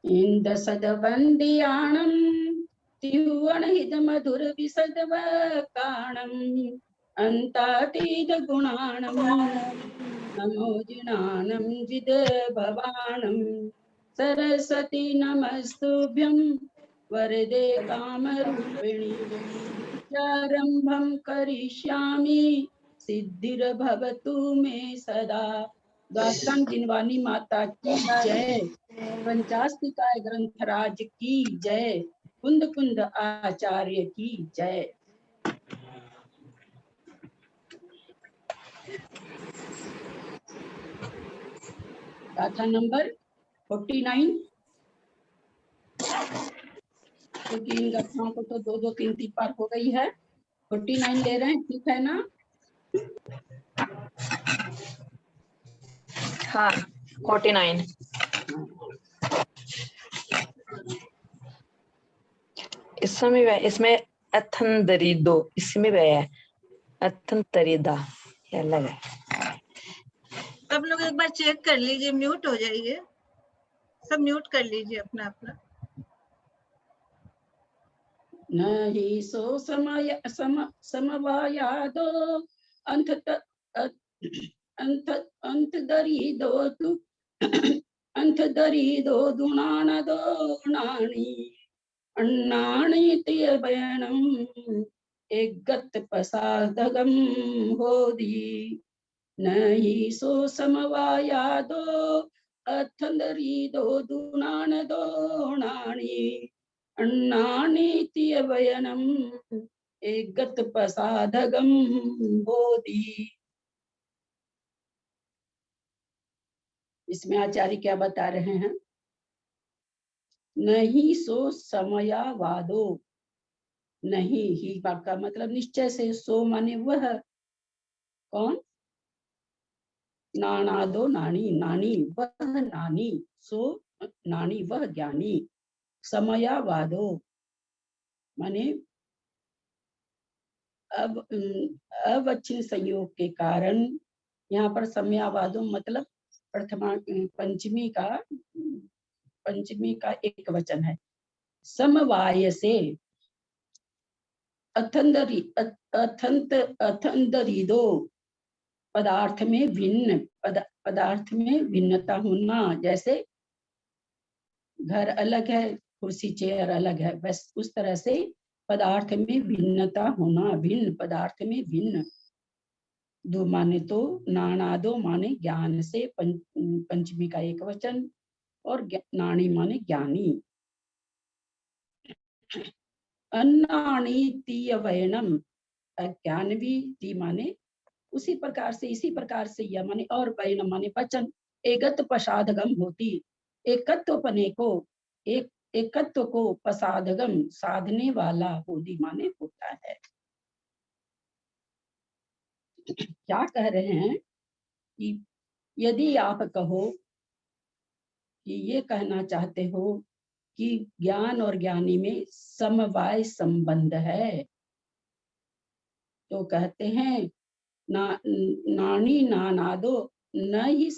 इंदसदवंदियाणं त्युवणहितमधुरविसदवकाणम् अन्तातीतगुणाणं नमो जिनानं जिदभवानं सरस्वती नमस्तुभ्यं वरदे कामरूपिणि विद्यारम्भं करिष्यामि सिद्धिर्भवतु मे सदा। दासाम जिनवानी माता की जय। पंचास्तिकाय ग्रंथराज की जय। कुंद कुंद आचार्य की जय। गाथा नंबर 49। क्योंकि इन गाथाओं को तो 2 2 3 3 पार हो गई है। 49 ले रहे हैं, ठीक है ना? हाँ 49। इसमें अथंदरिदो इसमें है, अथंतरिदा ये अलग है। सब लोग एक बार चेक कर लीजिए, म्यूट हो जाइए, सब म्यूट कर लीजिए अपना अपना। नहीं सो समय समवायादो अंत दरिदो तु अंत दरिदो दुनानदो नाणी अण्णाणीति बयनम् एकगत पसादगम होदी नहीं सो समवायादो अथंदरिदो दुनानदो नाणी अण्णानीति वयनम् एकगत प्रसादगम बोधि। इसमें आचार्य क्या बता रहे हैं? नहीं सो समयावादो, नहीं ही का मतलब निश्चय से, सो माने वह, कौन? नानादो नानी, नानी वह नानी, सो नानी वह ज्ञानी, समयावादो माने अब अवच्छिन्न संयोग के कारण, यहाँ पर समयावादो मतलब प्रथमा पंचमी का एक वचन है। समवाय से अथंदरिदो पदार्थ में भिन्न, पदार्थ में भिन्नता होना। जैसे घर अलग है, कुर्सी चेयर अलग है, बस उस तरह से पदार्थ में भिन्नता होना, भिन्न पदार्थ में भिन्न। दो माने तो नानादो माने ज्ञान से, पंचमी का एक वचन, और नानी माने ज्ञानी। अन्नाणी तीय वयनम, अज्ञानवी ती माने उसी प्रकार से, इसी प्रकार से, यह माने और, वयनम माने वचन। एकत्व प्रसादगम होती, एकत्व पने को, एकत्व को प्रसादगम साधने वाला, होती माने होता है। क्या कह रहे हैं कि यदि आप कहो कि ये कहना चाहते हो कि ज्ञान और ज्ञानी में समवाय संबंध है, तो कहते हैं नानी नानादो न ही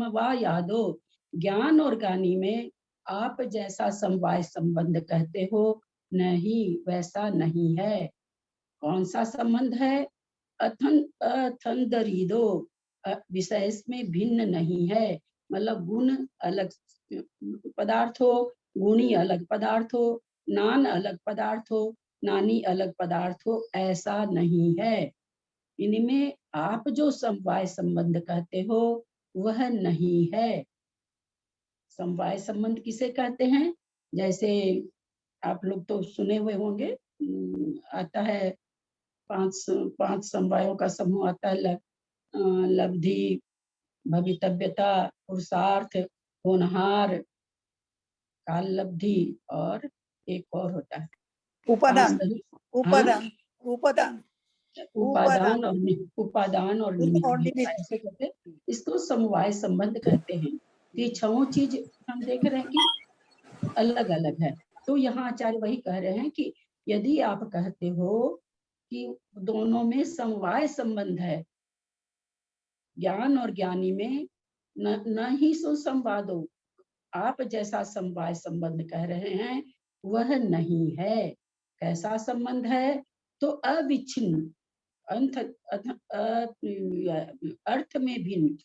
समवायादो, ज्ञान और ज्ञानी में आप जैसा समवाय संबंध कहते हो, नहीं, वैसा नहीं है। कौन सा संबंध है? अथंदरिदो, विषय में भिन्न नहीं है, मतलब गुण अलग पदार्थ हो, गुणी अलग पदार्थ हो, नान अलग पदार्थ हो, नानी अलग पदार्थ हो, ऐसा नहीं है। इनमें आप जो समवाय संबंध कहते हो वह नहीं है। समवाय संबंध किसे कहते हैं? जैसे आप लोग तो सुने हुए होंगे, आता है 5 समवायों का समूह आता है, लब्धि, भवितव्यता, पुरुषार्थ, होनहार, काल लब्धि, और एक और होता है उपादान, उपादान, उपादान, उपादान और निमित्त, ऐसे कहते हैं। इसको समवाय संबंध कहते हैं। ये 6 चीज हम देख रहे हैं कि अलग अलग है। तो यहाँ आचार्य वही कह रहे हैं कि यदि आप कहते हो कि दोनों में समवाय संबंध है, ज्ञान और ज्ञानी में न ही सो संवादो, आप जैसा समवाय संबंध कह रहे हैं वह नहीं है। कैसा संबंध है? तो अविच्छिन्न, अर्थ में भिन्न,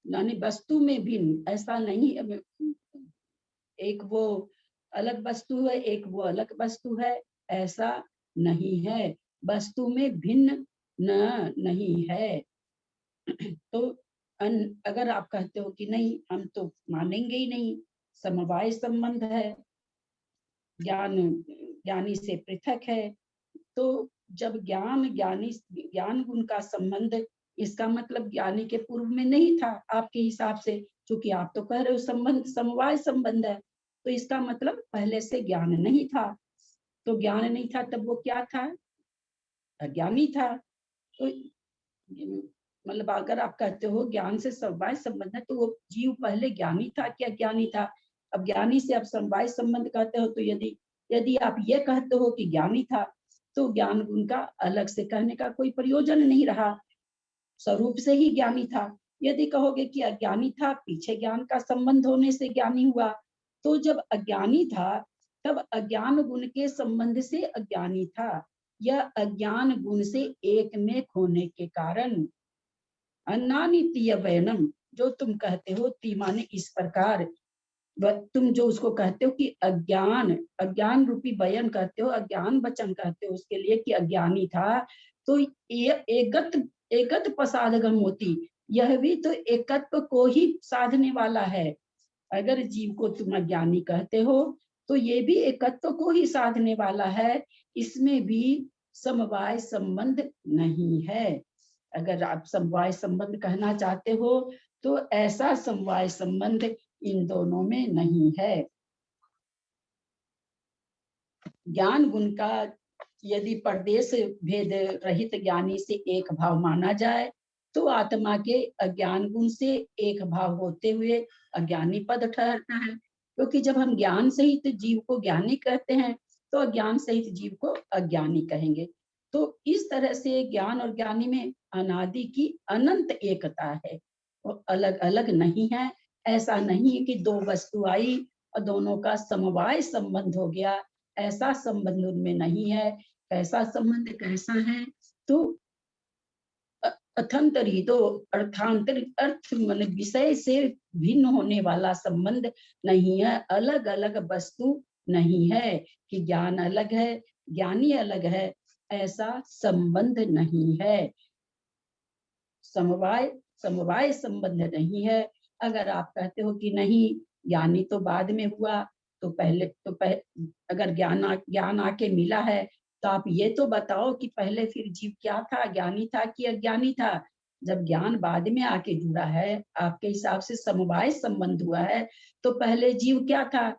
यानी वस्तु में भिन्न, ऐसा नहीं है। एक वो अलग वस्तु है, एक वो अलग वस्तु है, ऐसा नहीं है। वस्तु में भिन्न नहीं है। तो अगर आप कहते हो कि नहीं, हम तो मानेंगे ही नहीं, समवाय संबंध है, ज्ञानी से पृथक है, तो जब ज्ञान गुण का संबंध, इसका मतलब ज्ञानी के पूर्व में नहीं था आपके हिसाब से, क्योंकि आप तो कह रहे हो संबंध समवाय संबंध है, तो इसका मतलब पहले से ज्ञान नहीं था। तो ज्ञान नहीं था तब वो क्या था? अज्ञानी था। तो मतलब अगर आप कहते हो ज्ञान से समवाय संबंध है, तो वो जीव पहले ज्ञानी था क्या अज्ञानी था? अब ज्ञानी से आप समवाय संबंध कहते हो, तो यदि यदि आप ये कहते हो कि ज्ञानी था, तो ज्ञान गुण का अलग से कहने का कोई प्रयोजन नहीं रहा, स्वरूप से ही ज्ञानी था। यदि कहोगे कि अज्ञानी था, पीछे ज्ञान का संबंध होने से ज्ञानी हुआ, तो जब अज्ञानी था तब अज्ञान गुण के संबंध से अज्ञानी था। यह अज्ञान गुण से एक में खोने के कारण अन्नानित्य वैनम, जो तुम कहते हो ती माने इस प्रकार, तुम जो उसको कहते हो कि अज्ञान रूपी बयन कहते हो, अज्ञान वचन कहते हो उसके लिए कि अज्ञानी था, तो ये एकत प्रसादगम होती, यह भी तो एकत्व को ही साधने वाला है। अगर जीव को तुम अज्ञानी कहते हो, तो ये भी एकत्व को ही साधने वाला है, इसमें भी समवाय संबंध नहीं है। अगर आप समवाय संबंध कहना चाहते हो, तो ऐसा समवाय संबंध इन दोनों में नहीं है। ज्ञान गुण का यदि परदेश भेद रहित ज्ञानी से एक भाव माना जाए, तो आत्मा के अज्ञान गुण से एक भाव होते हुए अज्ञानी पद ठहरता है। क्योंकि जब हम ज्ञान सहित जीव को ज्ञानी कहते हैं, तो अज्ञान सहित जीव को अज्ञानी कहेंगे। तो इस तरह से ज्ञान और ज्ञानी में अनादि की अनंत एकता है, वो अलग अलग नहीं है। ऐसा नहीं है कि दो वस्तु आई और दोनों का समवाय संबंध हो गया, ऐसा संबंध उनमें नहीं है। कैसा संबंध कैसा है? तो अथंतरी तो अर्थांतरित अर्थ मन विषय से भिन्न होने वाला संबंध नहीं है, अलग अलग वस्तु नहीं है कि ज्ञान अलग है ज्ञानी अलग है, ऐसा संबंध नहीं है। समवाय संबंध नहीं है। अगर आप कहते हो कि नहीं ज्ञानी तो बाद में हुआ, तो अगर ज्ञान आके मिला है, तो आप ये तो बताओ कि पहले फिर जीव क्या था, ज्ञानी था कि अज्ञानी था? जब ज्ञान बाद में आके जुड़ा है, आपके हिसाब से समवाय संबंध हुआ है, तो पहले जीव क्या था?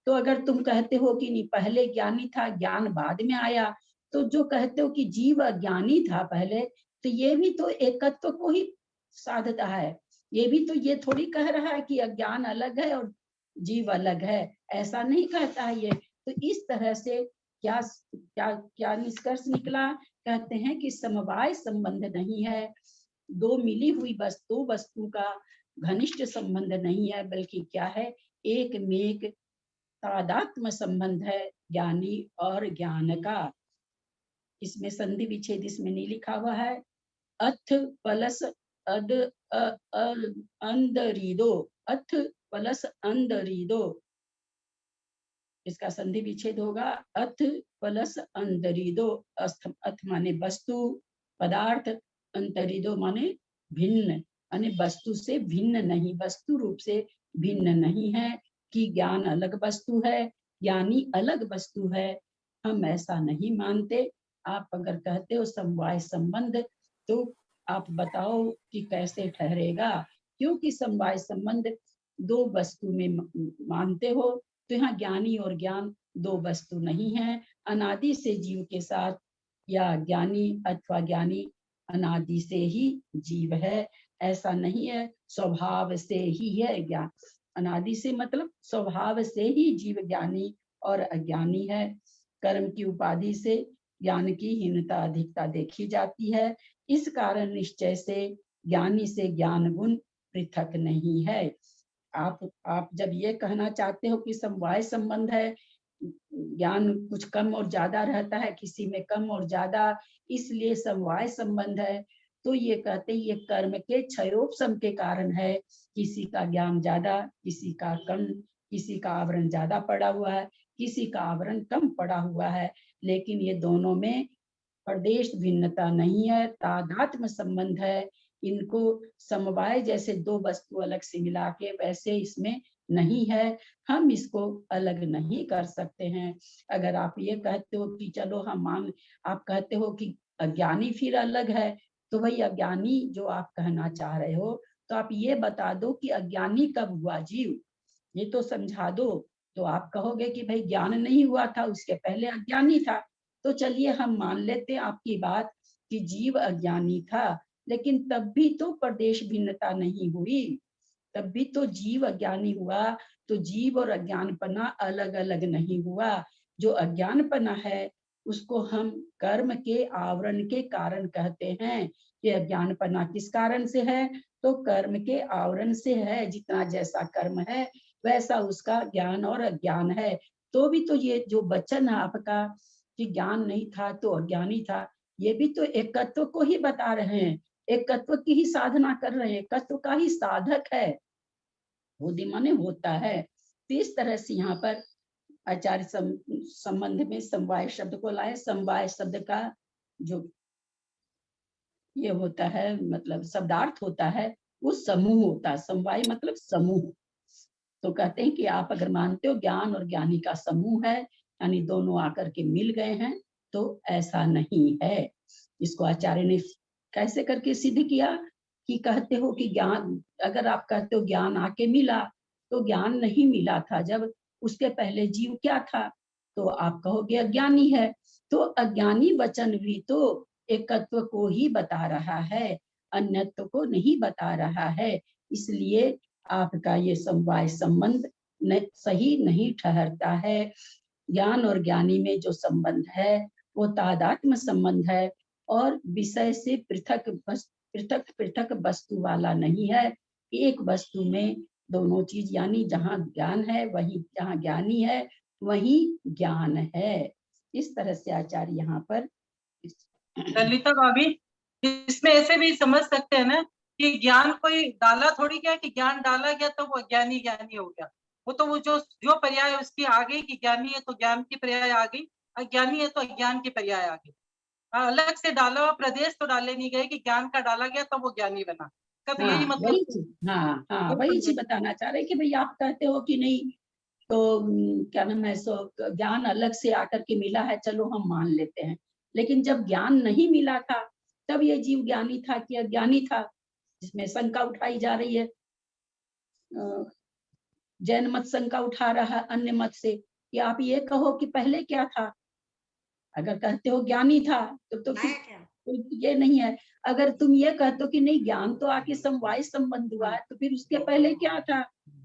तो अगर तुम कहते हो कि नहीं पहले ज्ञानी था ज्ञान बाद में आया, तो जो कहते हो कि जीव अज्ञानी था पहले, तो ये भी तो एकत्व को ही साधता है। ये भी तो ये थोड़ी कह रहा है कि अज्ञान अलग है और जीव अलग है, ऐसा नहीं कहता है ये। तो इस तरह से क्या क्या क्या निष्कर्ष निकला? कहते हैं कि समवाय संबंध नहीं है, दो मिली हुई वस्तु का घनिष्ठ संबंध नहीं है, बल्कि क्या है, एक में तादात्म्य संबंध है ज्ञानी और ज्ञान का। इसमें संधि विच्छेद इसमें नहीं लिखा हुआ है। अथ प्लस अद अंदरीदो, अथ प्लस अंदरीदो, इसका संधि विच्छेद होगा अथ प्लस अंतरिदो। अथ माने वस्तु पदार्थ, अंतरिदो माने भिन्न, माने वस्तु से भिन्न नहीं, वस्तु रूप से भिन्न नहीं है कि ज्ञान अलग वस्तु है ज्ञानी अलग वस्तु है, हम ऐसा नहीं मानते। आप अगर कहते हो समवाय संबंध, तो आप बताओ कि कैसे ठहरेगा? क्योंकि समवाय संबंध दो वस्तु में मानते हो, तो यहाँ ज्ञानी और ज्ञान दो वस्तु नहीं है। अनादि से जीव के साथ, या ज्ञानी अथवा ज्ञानी अनादि से ही जीव है, ऐसा नहीं है स्वभाव से ही है ज्ञान। अनादि से मतलब स्वभाव से ही जीव ज्ञानी और अज्ञानी है। कर्म की उपाधि से ज्ञान की हीनता अधिकता देखी जाती है, इस कारण निश्चय से ज्ञानी से ज्ञान गुण पृथक नहीं है। आप जब ये कहना चाहते हो कि समवाय संबंध है, ज्ञान कुछ कम और ज्यादा रहता है, किसी में कम और ज्यादा, इसलिए समवाय संबंध है, तो ये कहते ये कर्म के क्षयोपशम के कारण है। किसी का ज्ञान ज्यादा, किसी का कम, किसी का आवरण ज्यादा पड़ा हुआ है, किसी का आवरण कम पड़ा हुआ है, लेकिन ये दोनों में प्रदेश भिन्नता नहीं है, तादात्म्य संबंध है। इनको समवाय जैसे दो वस्तु अलग से मिला के वैसे इसमें नहीं है, हम इसको अलग नहीं कर सकते हैं। अगर आप ये कहते हो कि चलो हम आप कहते हो कि अज्ञानी फिर अलग है, तो भाई अज्ञानी जो आप कहना चाह रहे हो, तो आप ये बता दो कि अज्ञानी कब हुआ जीव, ये तो समझा दो। तो आप कहोगे कि भाई ज्ञान नहीं हुआ था, उसके पहले अज्ञानी था। तो चलिए हम मान लेते हैं आपकी बात कि जीव अज्ञानी था, लेकिन तब भी तो प्रदेश भिन्नता नहीं हुई, तब भी तो जीव अज्ञानी हुआ, तो जीव और अज्ञानपना अलग अलग नहीं हुआ। जो अज्ञानपना है उसको हम कर्म के आवरण के कारण कहते हैं। कि अज्ञानपना किस कारण से है, तो कर्म के आवरण से है। जितना जैसा कर्म है वैसा उसका ज्ञान और अज्ञान है। तो भी तो ये जो वचन है आपका कि ज्ञान नहीं था तो अज्ञानी था, ये भी तो एकत्व को ही बता रहे हैं, एकत्व की ही साधना कर रहे हैं, एकत्व का ही साधक है, होदी माने होता है। तो इस तरह से यहाँ पर आचार्य संबंध में समवाय शब्द को लाए। समवाय शब्द का जो ये होता है मतलब शब्दार्थ होता है वो समूह होता है। समवाय मतलब समूह। तो कहते हैं कि आप अगर मानते हो ज्ञान और ज्ञानी का समूह है, यानी दोनों आकर के मिल गए हैं, तो ऐसा नहीं है। इसको आचार्य ने कैसे करके सिद्ध किया कि कहते हो कि ज्ञान, अगर आप कहते हो ज्ञान आके मिला, तो ज्ञान नहीं मिला था जब, उसके पहले जीव क्या था, तो आप कहोगे अज्ञानी है। तो अज्ञानी वचन भी तो एकत्व को ही बता रहा है, अन्यत्व को नहीं बता रहा है। इसलिए आपका ये समवाय संबंध सही नहीं ठहरता है। ज्ञान और ज्ञानी में जो संबंध है वो तादात्म्य संबंध है, और विषय से पृथक पृथक पृथक वस्तु वाला नहीं है। एक वस्तु में दोनों चीज, यानी जहाँ ज्ञान है वही, जहाँ ज्ञानी है वही ज्ञान है। इस तरह से आचार्य यहाँ पर ललिता भाभी, इसमें ऐसे भी समझ सकते हैं ना कि ज्ञान कोई डाला थोड़ी गया कि ज्ञान डाला गया तो वो अज्ञानी ज्ञानी हो गया। वो तो वो जो पर्याय उसकी आ गई कि ज्ञानी है तो ज्ञान की पर्याय आ गई, अज्ञानी है तो अज्ञान की पर्याय आ गई। अलग से डाला हुआ प्रदेश तो डाले नहीं गए कि ज्ञान का डाला गया तो वो ज्ञानी बना। कब यही मतलब वही चीज, हाँ वही चीज बताना चाह रहे कि भाई आप कहते हो कि नहीं, तो क्या नाम है, सो ज्ञान अलग से आकर के मिला है, चलो हम मान लेते हैं। लेकिन जब ज्ञान नहीं मिला था तब ये जीव ज्ञानी था कि अज्ञानी था, जिसमें शंका उठाई जा रही है। जैन मत शंका उठा रहा है अन्य मत से कि आप ये कहो कि पहले क्या था। अगर कहते हो ज्ञानी था तो फिर तो ये नहीं है। अगर तुम ये कहते हो कि नहीं ज्ञान तो आके समवाय संबंध हुआ है, तो फिर उसके पहले क्या था।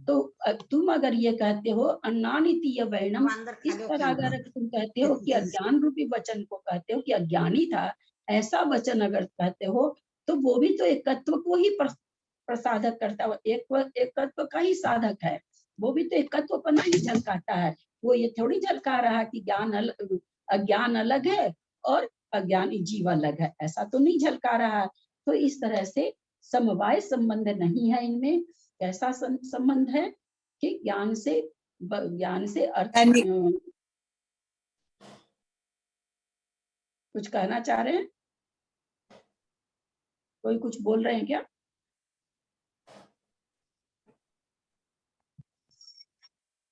तो तुम अगर ये कहते हो अन्नानितीय वर्णम, इस पर अगर तुम कहते हो कि अज्ञान रूपी वचन को कहते हो कि अज्ञानी था, ऐसा वचन अगर कहते हो, तो वो भी तो एकत्व को ही प्रसाधक करता है, एकत्व का ही साधक है। वो भी तो एकत्व पर नहीं झलकाता है। वो ये थोड़ी झलका रहा कि अज्ञान अलग है और अज्ञानी जीव अलग है, ऐसा तो नहीं झलका रहा। तो इस तरह से समवाय संबंध नहीं है इनमें। कैसा संबंध है कि ज्ञान से अर्थ। कुछ कहना चाह रहे हैं, कोई कुछ बोल रहे हैं क्या?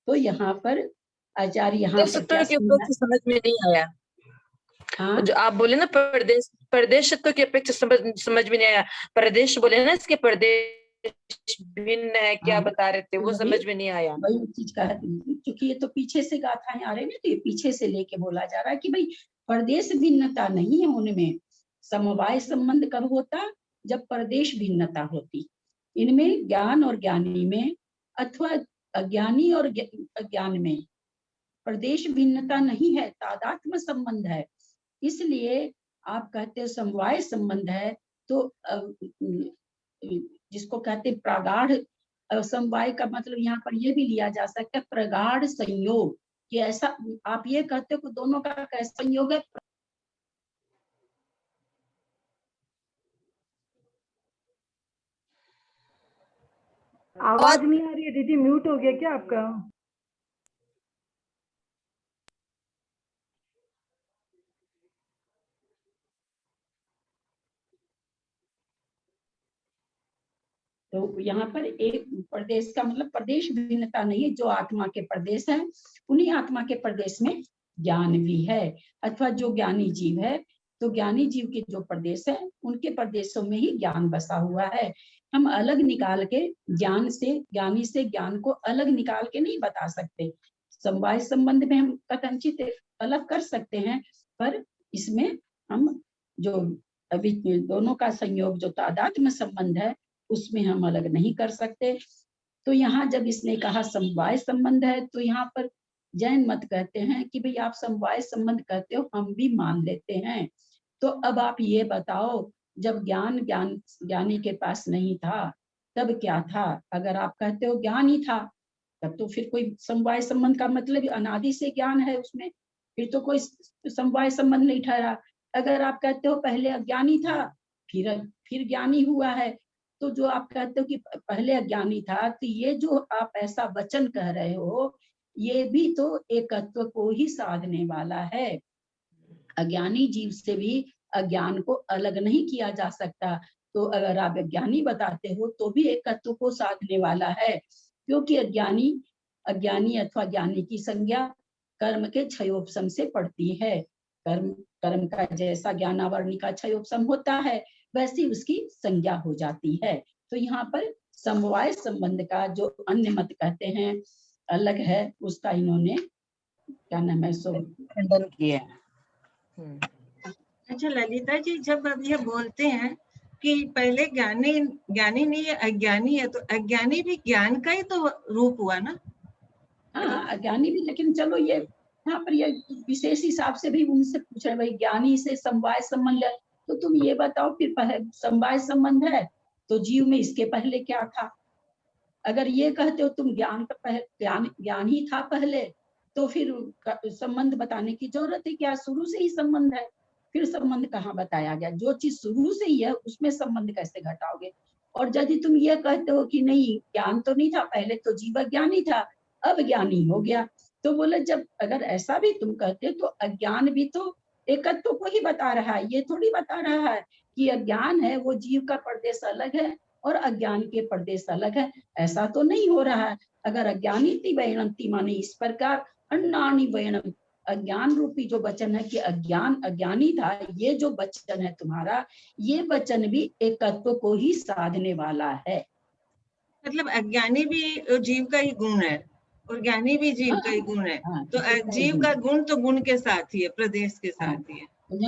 तो यहाँ पर आचार्य यहाँ पर क्या समझ में नहीं आया। हाँ? जो आप बोले ना प्रदेशत्व की अपेक्षा समझ में नहीं आया। प्रदेश बोले ना, इसके प्रदेश भिन्न है, क्या बता रहे थे वो समझ में नहीं आया। वही चीज कहा, क्योंकि ये तो पीछे से गाथाएं आ रही है, तो ये पीछे से लेके बोला जा रहा है कि भाई प्रदेश भिन्नता नहीं है उनमें। समवाय संबंध कब होता, जब प्रदेश भिन्नता होती। इनमें ज्ञान और ज्ञानी में अथवा अज्ञानी और अज्ञान में प्रदेश भिन्नता नहीं है, तादात्म्य संबंध है। इसलिए आप कहते हो समवाय संबंध है, तो जिसको कहते प्रागाढ़ समवाय का मतलब यहाँ पर ये भी लिया जा सकता है प्रगाढ़ संयोग, कि ऐसा आप ये कहते हो कि दोनों का कैसा संयोग है। आवाज नहीं आ रही है दीदी, म्यूट हो गया क्या आपका? तो यहाँ पर एक प्रदेश का मतलब प्रदेश भिन्नता नहीं है, जो आत्मा के प्रदेश है उन्हीं आत्मा के प्रदेश में ज्ञान भी है, अथवा जो ज्ञानी जीव है तो ज्ञानी जीव के जो प्रदेश है उनके प्रदेशों में ही ज्ञान बसा हुआ है। हम अलग निकाल के ज्ञान से, ज्ञानी से ज्ञान को अलग निकाल के नहीं बता सकते। समवाय संबंध में हम कथनचित अलग कर सकते हैं, पर इसमें हम जो अभी दोनों का संयोग जो तादात्म्य संबंध है उसमें हम अलग नहीं कर सकते। तो यहाँ जब इसने कहा समवाय संबंध है, तो यहाँ पर जैन मत कहते हैं कि भाई आप समवाय संबंध कहते हो, हम भी मान लेते हैं। तो अब आप ये बताओ, जब ज्ञानी के पास नहीं था तब क्या था? अगर आप कहते हो ज्ञान ही था तब तो फिर कोई समवाय संबंध का मतलब अनादि से ज्ञान है उसमें, फिर तो कोई समवाय संबंध नहीं ठहरा। अगर आप कहते हो पहले अज्ञानी था फिर ज्ञानी हुआ है, तो जो आप कहते हो कि पहले अज्ञानी था, तो ये जो आप ऐसा वचन कह रहे हो ये भी तो एकत्व को ही साधने वाला है। अज्ञानी जीव से भी अज्ञान को अलग नहीं किया जा सकता। तो अगर आप अज्ञानी बताते हो तो भी एकत्व को साधने वाला है, क्योंकि अज्ञानी अथवा ज्ञानी की संज्ञा कर्म के क्षयोपशम से पड़ती है। कर्म का जैसा ज्ञानावरणी का क्षयोपशम होता है वैसी उसकी संज्ञा हो जाती है। तो यहाँ पर समवाय संबंध का जो अन्य मत कहते हैं अलग है, उसका इन्होंने क्या नाम है सो खंडन किया। अच्छा ललिता जी, जब आप ये बोलते हैं कि पहले ज्ञानी नहीं है अज्ञानी है, तो अज्ञानी भी ज्ञान का ही तो रूप हुआ ना? हाँ अज्ञानी भी, लेकिन चलो ये यहाँ पर ये विशेष हिसाब से भी उनसे पूछ रहे भाई ज्ञानी से समवाय संबंध है, तो तुम ये बताओ फिर समवाय संबंध है तो जीव में इसके पहले क्या था? अगर ये कहते हो तुम ज्ञान ही था पहले, तो फिर संबंध बताने की जरूरत है क्या? शुरू से ही संबंध है, फिर संबंध कहाँ बताया गया? जो चीज शुरू से ही है उसमें संबंध कैसे घटाओगे? और यदि तुम ये कहते हो कि नहीं ज्ञान तो नहीं था पहले, तो जीव अज्ञानी था अब ज्ञानी हो गया, तो बोले जब अगर ऐसा भी तुम कहते हो तो अज्ञान भी तो एकत्व को ही बता रहा है, ये थोड़ी बता रहा है कि अज्ञान है वो जीव का प्रदेश अलग है और अज्ञान के प्रदेश अलग है। ऐसा तो नहीं हो रहा है। अगर अज्ञानी वैणंती माने इस प्रकार अन्नानी वैणम, अज्ञान रूपी जो वचन है कि अज्ञानी था, ये जो वचन है तुम्हारा, ये वचन भी एकत्व को ही साधने वाला है। मतलब अज्ञानी भी जीव का ही गुण है और ज्ञानी भी जीव का ही गुण है। तो जीव का गुण तो गुण के साथ ही है, प्रदेश के साथ ही है।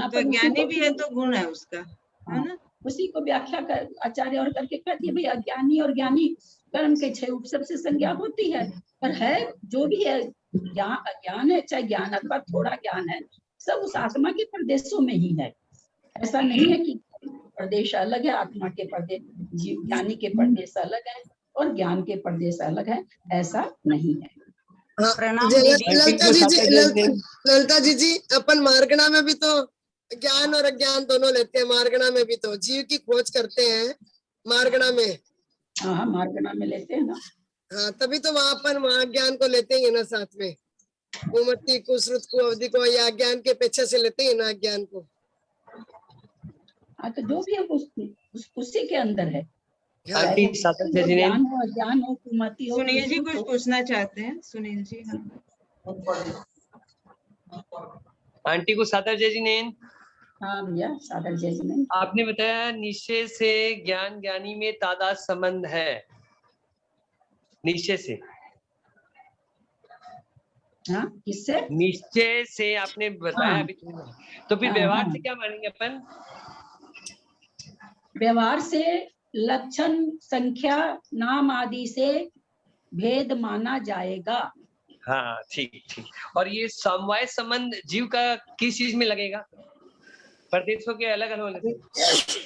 तो ज्ञानी भी है तो गुण है उसका, है ना? उसी को व्याख्या कर आचार्य और करके कहती है भाई अज्ञानी और ज्ञानी कर्म के छह उपसर्ग से संज्ञा होती है, पर है जो भी है ज्ञान है, चाहे ज्ञान अथवा थोड़ा ज्ञान है, सब उस आत्मा के प्रदेशों में ही है। ऐसा नहीं है कि प्रदेश अलग है, आत्मा के प्रदेश, ज्ञानी के प्रदेश अलग है और ज्ञान के प्रदेश अलग है, ऐसा नहीं है। ललिता जी अपन मार्गणा में भी तो ज्ञान और अज्ञान दोनों लेते हैं। मार्गणा में भी तो जीव की खोज करते हैं मार्गणा में। हाँ मार्गणा में लेते हैं ना। हाँ तभी तो वहां अपन ज्ञान को लेते ही है ना साथ में, कुमति को, श्रुत को, अवधि को, या ज्ञान के पेक्षा से लेते हैं ना ज्ञान को। हाँ तो जो भी है उसी के अंदर है। ज्ञान हो अज्ञान हो कुमति हो। सुनील जी कुछ पूछना चाहते हैं? सुनील जी। आंटी को सादर जय जी ने। हाँ भैया सादर जय जी ने। आपने बताया निश्चय से ज्ञान ज्ञानी में तादाद संबंध है, निश्चय से। हाँ किससे? निश्चय से आपने बताया अभी। तो फिर व्यवहार से क्या मानेंगे अपन? व्यवहार से लक्षण संख्या नाम आदि से भेद माना जाएगा। हाँ ठीक। और ये समवाय संबंध जीव का किस चीज में लगेगा? प्रदेशों के अलग अलग होने से।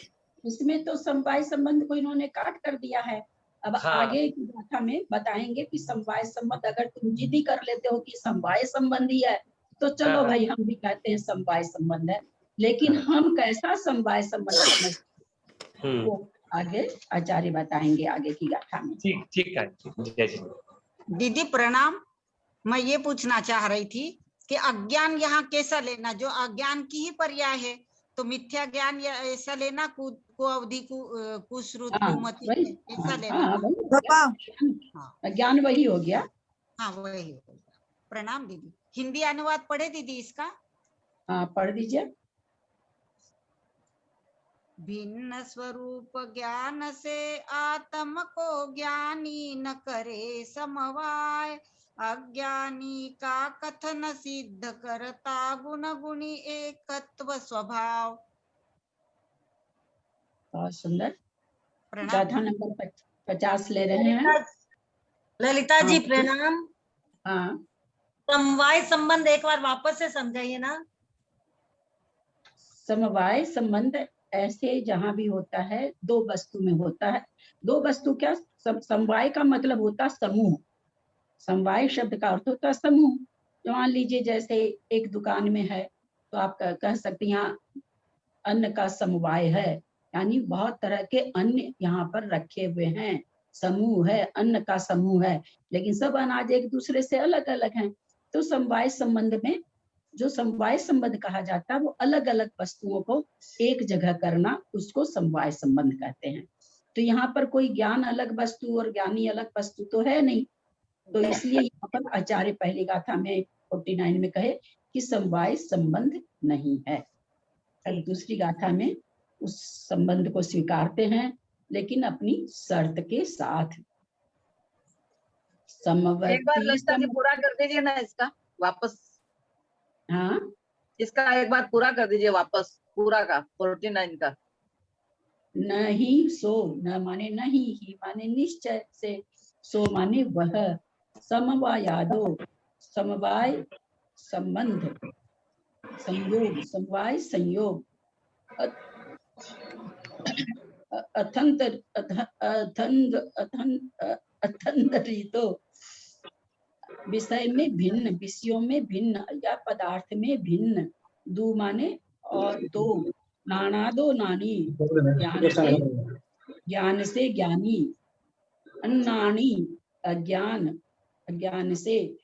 इसमें तो समवाय संबंध को इन्होंने काट कर दिया है अब हाँ। आगे की गाथा में बताएंगे कि समवाय संबंध, अगर तुम जिद्दी कर लेते हो कि समवाय संबंधी है तो चलो हाँ। भाई हम भी कहते हैं समवाय संबंध है, लेकिन हम कैसा समवाय संबंध समझते हैं वो आगे आचार्य बताएंगे आगे की गाथा में। ठीक ठीक है, जय श्री। दीदी प्रणाम। मैं ये पूछना चाह रही थी कि अज्ञान यहाँ कैसा लेना, जो अज्ञान की ही पर्याय है, तो मिथ्या ज्ञान या ऐसा लेना, को अवधि कुश्रुत हाँ, कुमति वही, ऐसा लेना हाँ, ना? वही हो गया। ज्ञान वही हो गया। हाँ वही हो गया। प्रणाम दीदी। हिंदी अनुवाद पढ़े दीदी इसका? हाँ, पढ़ दीजिए। भिन्न स्वरूप ज्ञान से आत्म को ज्ञानी न करे समवाय, अज्ञानी का कथन सिद्ध करता गुण गुणी एकत्व स्वभाव। बहुत सुंदर। प्रणाम। गाथा नंबर 50 ले रहे हैं। ललिता जी हाँ। प्रणाम। हाँ, समवाय संबंध एक बार वापस से समझाइए ना। समवाय संबंध ऐसे जहां भी होता है दो वस्तु में होता है। दो वस्तु क्या, समवाय का मतलब होता समूह। समवाय शब्द का अर्थ होता समूह। जो मान लीजिए जैसे एक दुकान में है तो आप कह सकते हैं यहाँ अन्न का समवाय है, यानी बहुत तरह के अन्न यहाँ पर रखे हुए हैं, समूह है, अन्न का समूह है, लेकिन सब अनाज एक दूसरे से अलग अलग हैं। तो समवाय संबंध में, जो समवाय संबंध कहा जाता है वो अलग अलग वस्तुओं को एक जगह करना, उसको समवाय संबंध कहते हैं। तो यहाँ पर कोई ज्ञान अलग वस्तु और ज्ञानी अलग वस्तु तो है नहीं, तो इसलिए यहाँ पर आचार्य पहली गाथा में 49 में कहे कि समवाय संबंध नहीं है। अब दूसरी गाथा में उस संबंध को स्वीकारते हैं, लेकिन अपनी शर्त के साथ। एक बार ललिता जी पूरा कर दीजिए ना इसका वापस। हाँ, इसका एक बार पूरा कर दीजिए वापस, पूरा का 49 का। नहीं सो, न माने नहीं, ही माने निश्चय से, सो माने वह, समवायादो, समवाय संबंध, संयोग, समवाय संयोग, अथंतरितो, विषय में भिन्न, विषयों में भिन्न, या पदार्थ में भिन्न, दो माने और दो, नानादो नानी, ज्ञान से ज्ञानी, अन्नानी अज्ञान, अज्ञान से,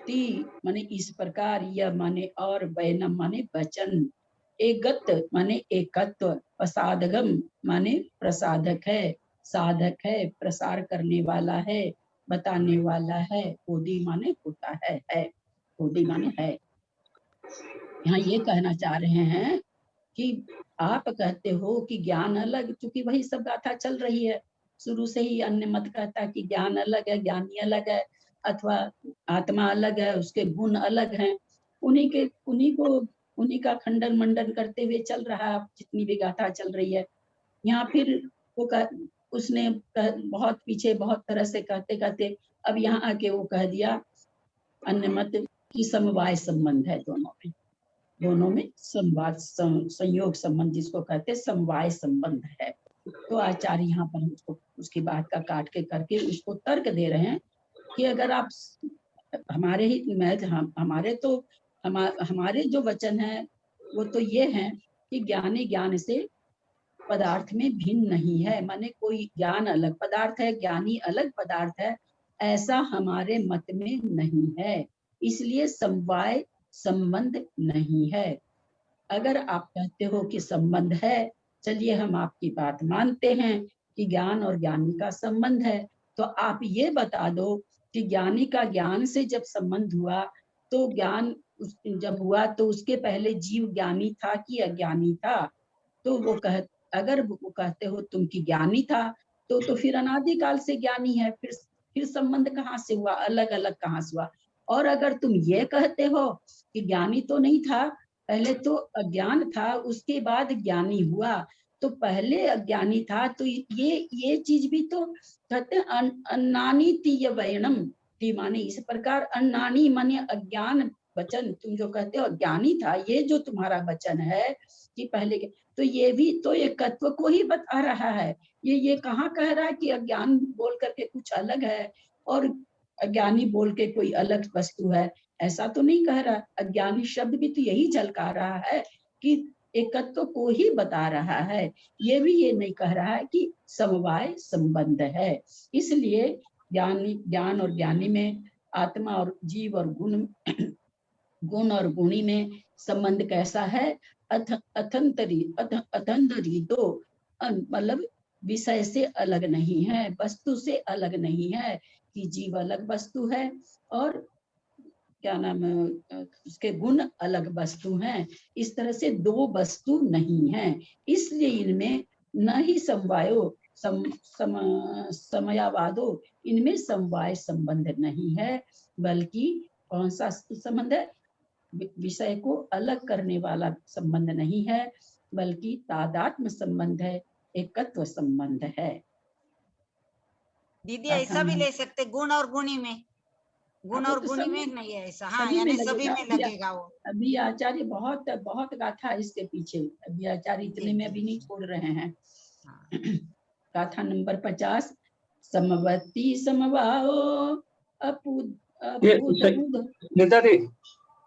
ती माने इस प्रकार, यह माने और, वैनम माने वचन, एकगत माने एकत्व, प्रसादगम माने प्रसादक है, साधक है, प्रसार करने वाला है, बताने वाला है, ओदी माने होता है, ओदी माने है। यहाँ ये कहना चाह रहे हैं कि आप कहते हो कि ज्ञान अलग, क्योंकि वही सब गाथा चल रही है शुरू से ही। अन्य मत कहता कि ज्ञान अलग है, ज्ञानी अलग है, अथवा आत्मा अलग है, उसके गुण अलग हैं। उन्हीं का खंडन मंडन करते हुए चल रहा है जितनी भी गाथा चल रही है। यहाँ फिर उसने बहुत पीछे बहुत तरह से कहते कहते अब यहाँ आके वो कह दिया अन्य मत की समवाय संबंध है दोनों में संवाद संयोग संबंध, जिसको कहते समवाय संबंध है। तो आचार्य यहाँ पर उसको उसकी बात का काट के करके उसको तर्क दे रहे हैं कि अगर आप हमारे जो वचन है वो तो ये है कि ज्ञानी ज्ञान से पदार्थ में भिन्न नहीं है, माने कोई ज्ञान अलग पदार्थ है, ज्ञानी अलग पदार्थ है, ऐसा हमारे मत में नहीं है, इसलिए समवाय संबंध नहीं है। अगर आप कहते हो कि संबंध है, चलिए हम आपकी बात मानते हैं कि ज्ञान और ज्ञानी का संबंध है, तो आप ये बता दो कि ज्ञानी का ज्ञान से जब संबंध हुआ तो ज्ञान जब हुआ तो उसके पहले जीव ज्ञानी था कि अज्ञानी था? तो अगर वो कहते हो तुम कि ज्ञानी था तो फिर अनादिकाल से ज्ञानी है, फिर संबंध कहाँ से हुआ, अलग अलग कहाँ से हुआ? और अगर तुम ये कहते हो कि ज्ञानी तो नहीं था, पहले तो अज्ञान था उसके बाद ज्ञानी हुआ, तो पहले अज्ञानी था, तो ये चीज भी तो कहते हैं अन्नानी तीय वैणम, ती माने इस प्रकार, अन्नानी माने अज्ञान वचन तुम जो कहते हो ज्ञानी था, ये जो तुम्हारा वचन है कि पहले के, तो ये भी तो एकत्व को ही बता रहा है। ये कहाँ कह रहा है कि अज्ञान बोल करके कुछ अलग है और अज्ञानी बोल के कोई अलग वस्तु है, ऐसा तो नहीं कह रहा। अज्ञानी शब्द भी तो यही झलका रहा है कि एकत्व को ही बता रहा है। ये भी ये नहीं कह रहा है कि समवाय संबंध है। इसलिए ज्ञान और ज्ञानी में, आत्मा और जीव और गुण और गुणी में संबंध कैसा है? अथंतरी दो, मतलब विषय से अलग नहीं है, वस्तु से अलग नहीं है कि जीव अलग वस्तु है और क्या नाम है उसके गुण अलग वस्तु हैं। इस तरह से दो वस्तु नहीं है। इसलिए इनमें न ही समवायो समयावादो, इनमें समवाय संबंध नहीं है, बल्कि कौन सा संबंध है? विषय को अलग करने वाला संबंध नहीं है, बल्कि तादात्म्य संबंध है, एकत्व संबंध है। दीदी ऐसा भी ले सकते गुण और गुणी में, गुण और गुणी में नहीं है ऐसा। हाँ, यानी सभी में लगेगा वो। अभी आचार्य बहुत बहुत गाथा इसके पीछे, अभी आचार्य इतने में भी नहीं छोड़ रहे हैं। गाथा नंबर 50, समवर्ती समवाओ नेता जी,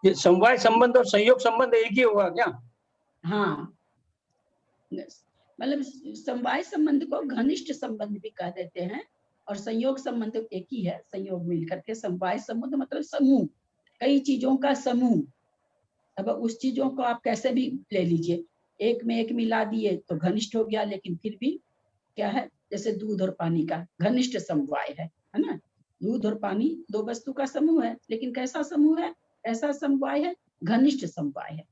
ये समवाय संबंध और संयोग संबंध एक ही होगा क्या? हाँ, मतलब समवाय संबंध को घनिष्ठ संबंध भी कह देते हैं और संयोग संबंध एक ही है, संयोग मिलकर के। समवाय संबंध मतलब समूह, कई चीजों का समूह। अब उस चीजों को आप कैसे भी ले लीजिए, एक में एक मिला दिए तो घनिष्ठ हो गया, लेकिन फिर भी क्या है, जैसे दूध और पानी का घनिष्ठ समवाय है ना। दूध और पानी दो वस्तु का समूह है, लेकिन कैसा समूह है, ऐसा समवाय है, घनिष्ठ समवाय है।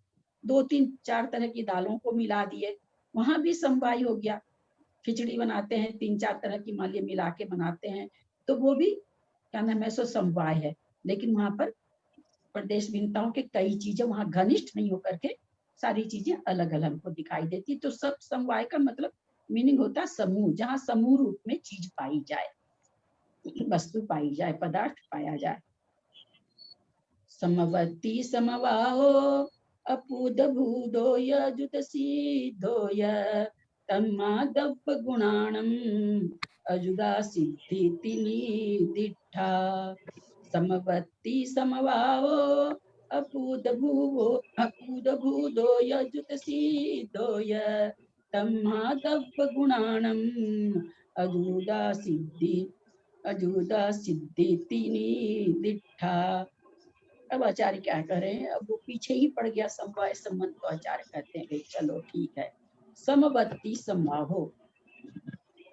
2-3-4 तरह की दालों को मिला दिए, वहां भी समवाय हो गया। खिचड़ी बनाते हैं, 3-4 तरह की मालिया मिला के बनाते हैं, तो वो भी क्या नाम है, सो समवाय है। लेकिन वहां पर प्रदेश भिन्नताओं के कई चीजें वहां घनिष्ठ नहीं होकर के सारी चीजें अलग अलग को दिखाई देती। तो सब समवाय का मतलब मीनिंग होता है समूह, जहाँ समूह रूप में चीज पाई जाए, वस्तु पाई जाए, पदार्थ पाया जाए। समवर्ती समवाहो अपूद भूदो युत सिद्धोय तन्मादप्प गुणाणम अजुदा सिद्धि दिठा। समवर्ती समवाहो अपूद भूदो युत सिद्धोय तन्मादप्प गुणाणम अजुदा सिद्धि दिठा। अब आचार्य क्या करें, अब वो पीछे ही पड़ गया समवाय संबंध, तो आचार्य कहते हैं चलो ठीक है, समवर्ती समवाहो,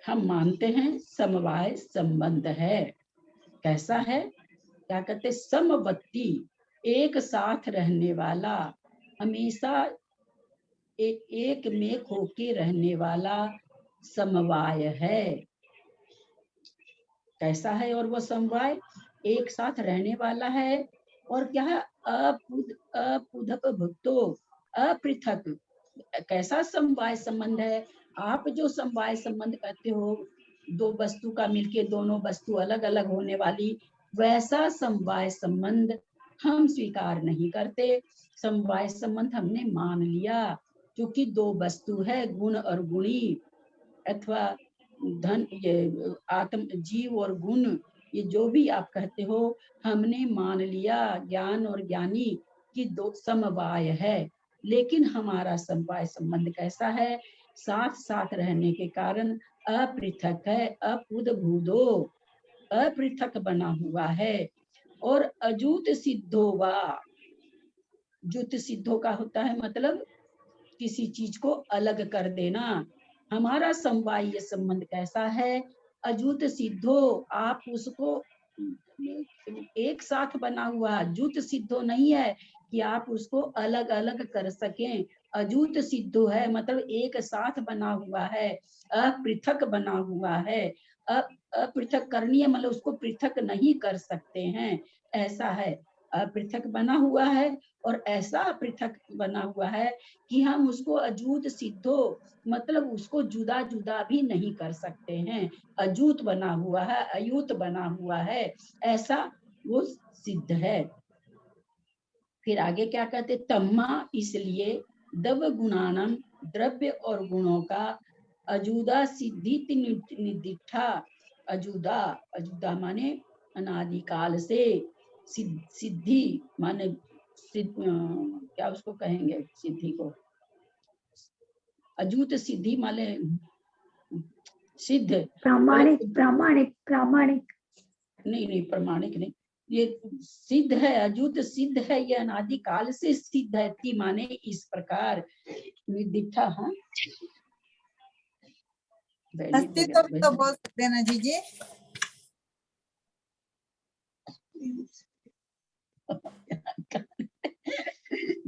हम मानते हैं समवाय संबंध है। कैसा है, क्या कहते, समवर्ती, एक साथ रहने वाला, हमेशा एक में होके रहने वाला समवाय है। कैसा है, और वो समवाय एक साथ रहने वाला है, और क्या है, अपुधक भुक्तो, अपृथक। कैसा समवाय संबंध है, आप जो समवाय संबंध कहते हो, दो वस्तु का मिलके दोनों वस्तु अलग अलग होने वाली, वैसा समवाय संबंध हम स्वीकार नहीं करते। समवाय संबंध हमने मान लिया, क्योंकि दो वस्तु है, गुण और गुणी, अथवा धन, ये आत्म जीव और गुण, ये जो भी आप कहते हो, हमने मान लिया ज्ञान और ज्ञानी की दो समवाय है। लेकिन हमारा समवाय संबंध कैसा है, साथ साथ रहने के कारण अपृथक है, अपुदभूदो, अपृथक बना हुआ है। और अजूत सिद्धो वा, जूत सिद्धो का होता है मतलब किसी चीज को अलग कर देना। हमारा समवाय संबंध कैसा है, अजूत सिद्धो, आप उसको एक साथ बना हुआ, जूत सिद्धो नहीं है कि आप उसको अलग अलग कर सकें। अजूत सिद्धो है मतलब एक साथ बना हुआ है, अपृथक बना हुआ है। अपृथक करनी है मतलब उसको पृथक नहीं कर सकते हैं, ऐसा है। अपृथक बना हुआ है और ऐसा पृथक बना हुआ है कि हम उसको अजूत सिद्धो मतलब उसको जुदा जुदा भी नहीं कर सकते हैं। अजूत बना हुआ है, अयूत बना हुआ है, ऐसा वो सिद्ध है। फिर आगे क्या कहते, तम्मा इसलिए दव गुणानम द्रव्य और गुणों का अजूदा सिद्धि निदिठा। अजूदा, अजूदा माने अनादिकाल से, सिद्धि माने क्या उसको कहेंगे, सिद्धि को अजूत सिद्धि माने सिद्ध, प्रामाणिक प्रामाणिक प्रामाणिक नहीं प्रमाणिक नहीं, ये सिद्ध है, अजूत सिद्ध है, ये अनादिकाल से सिद्ध है। ती माने इस प्रकार निदिठा। हाँ अस्तित्व तो बोल सकते हैं ना जीजी।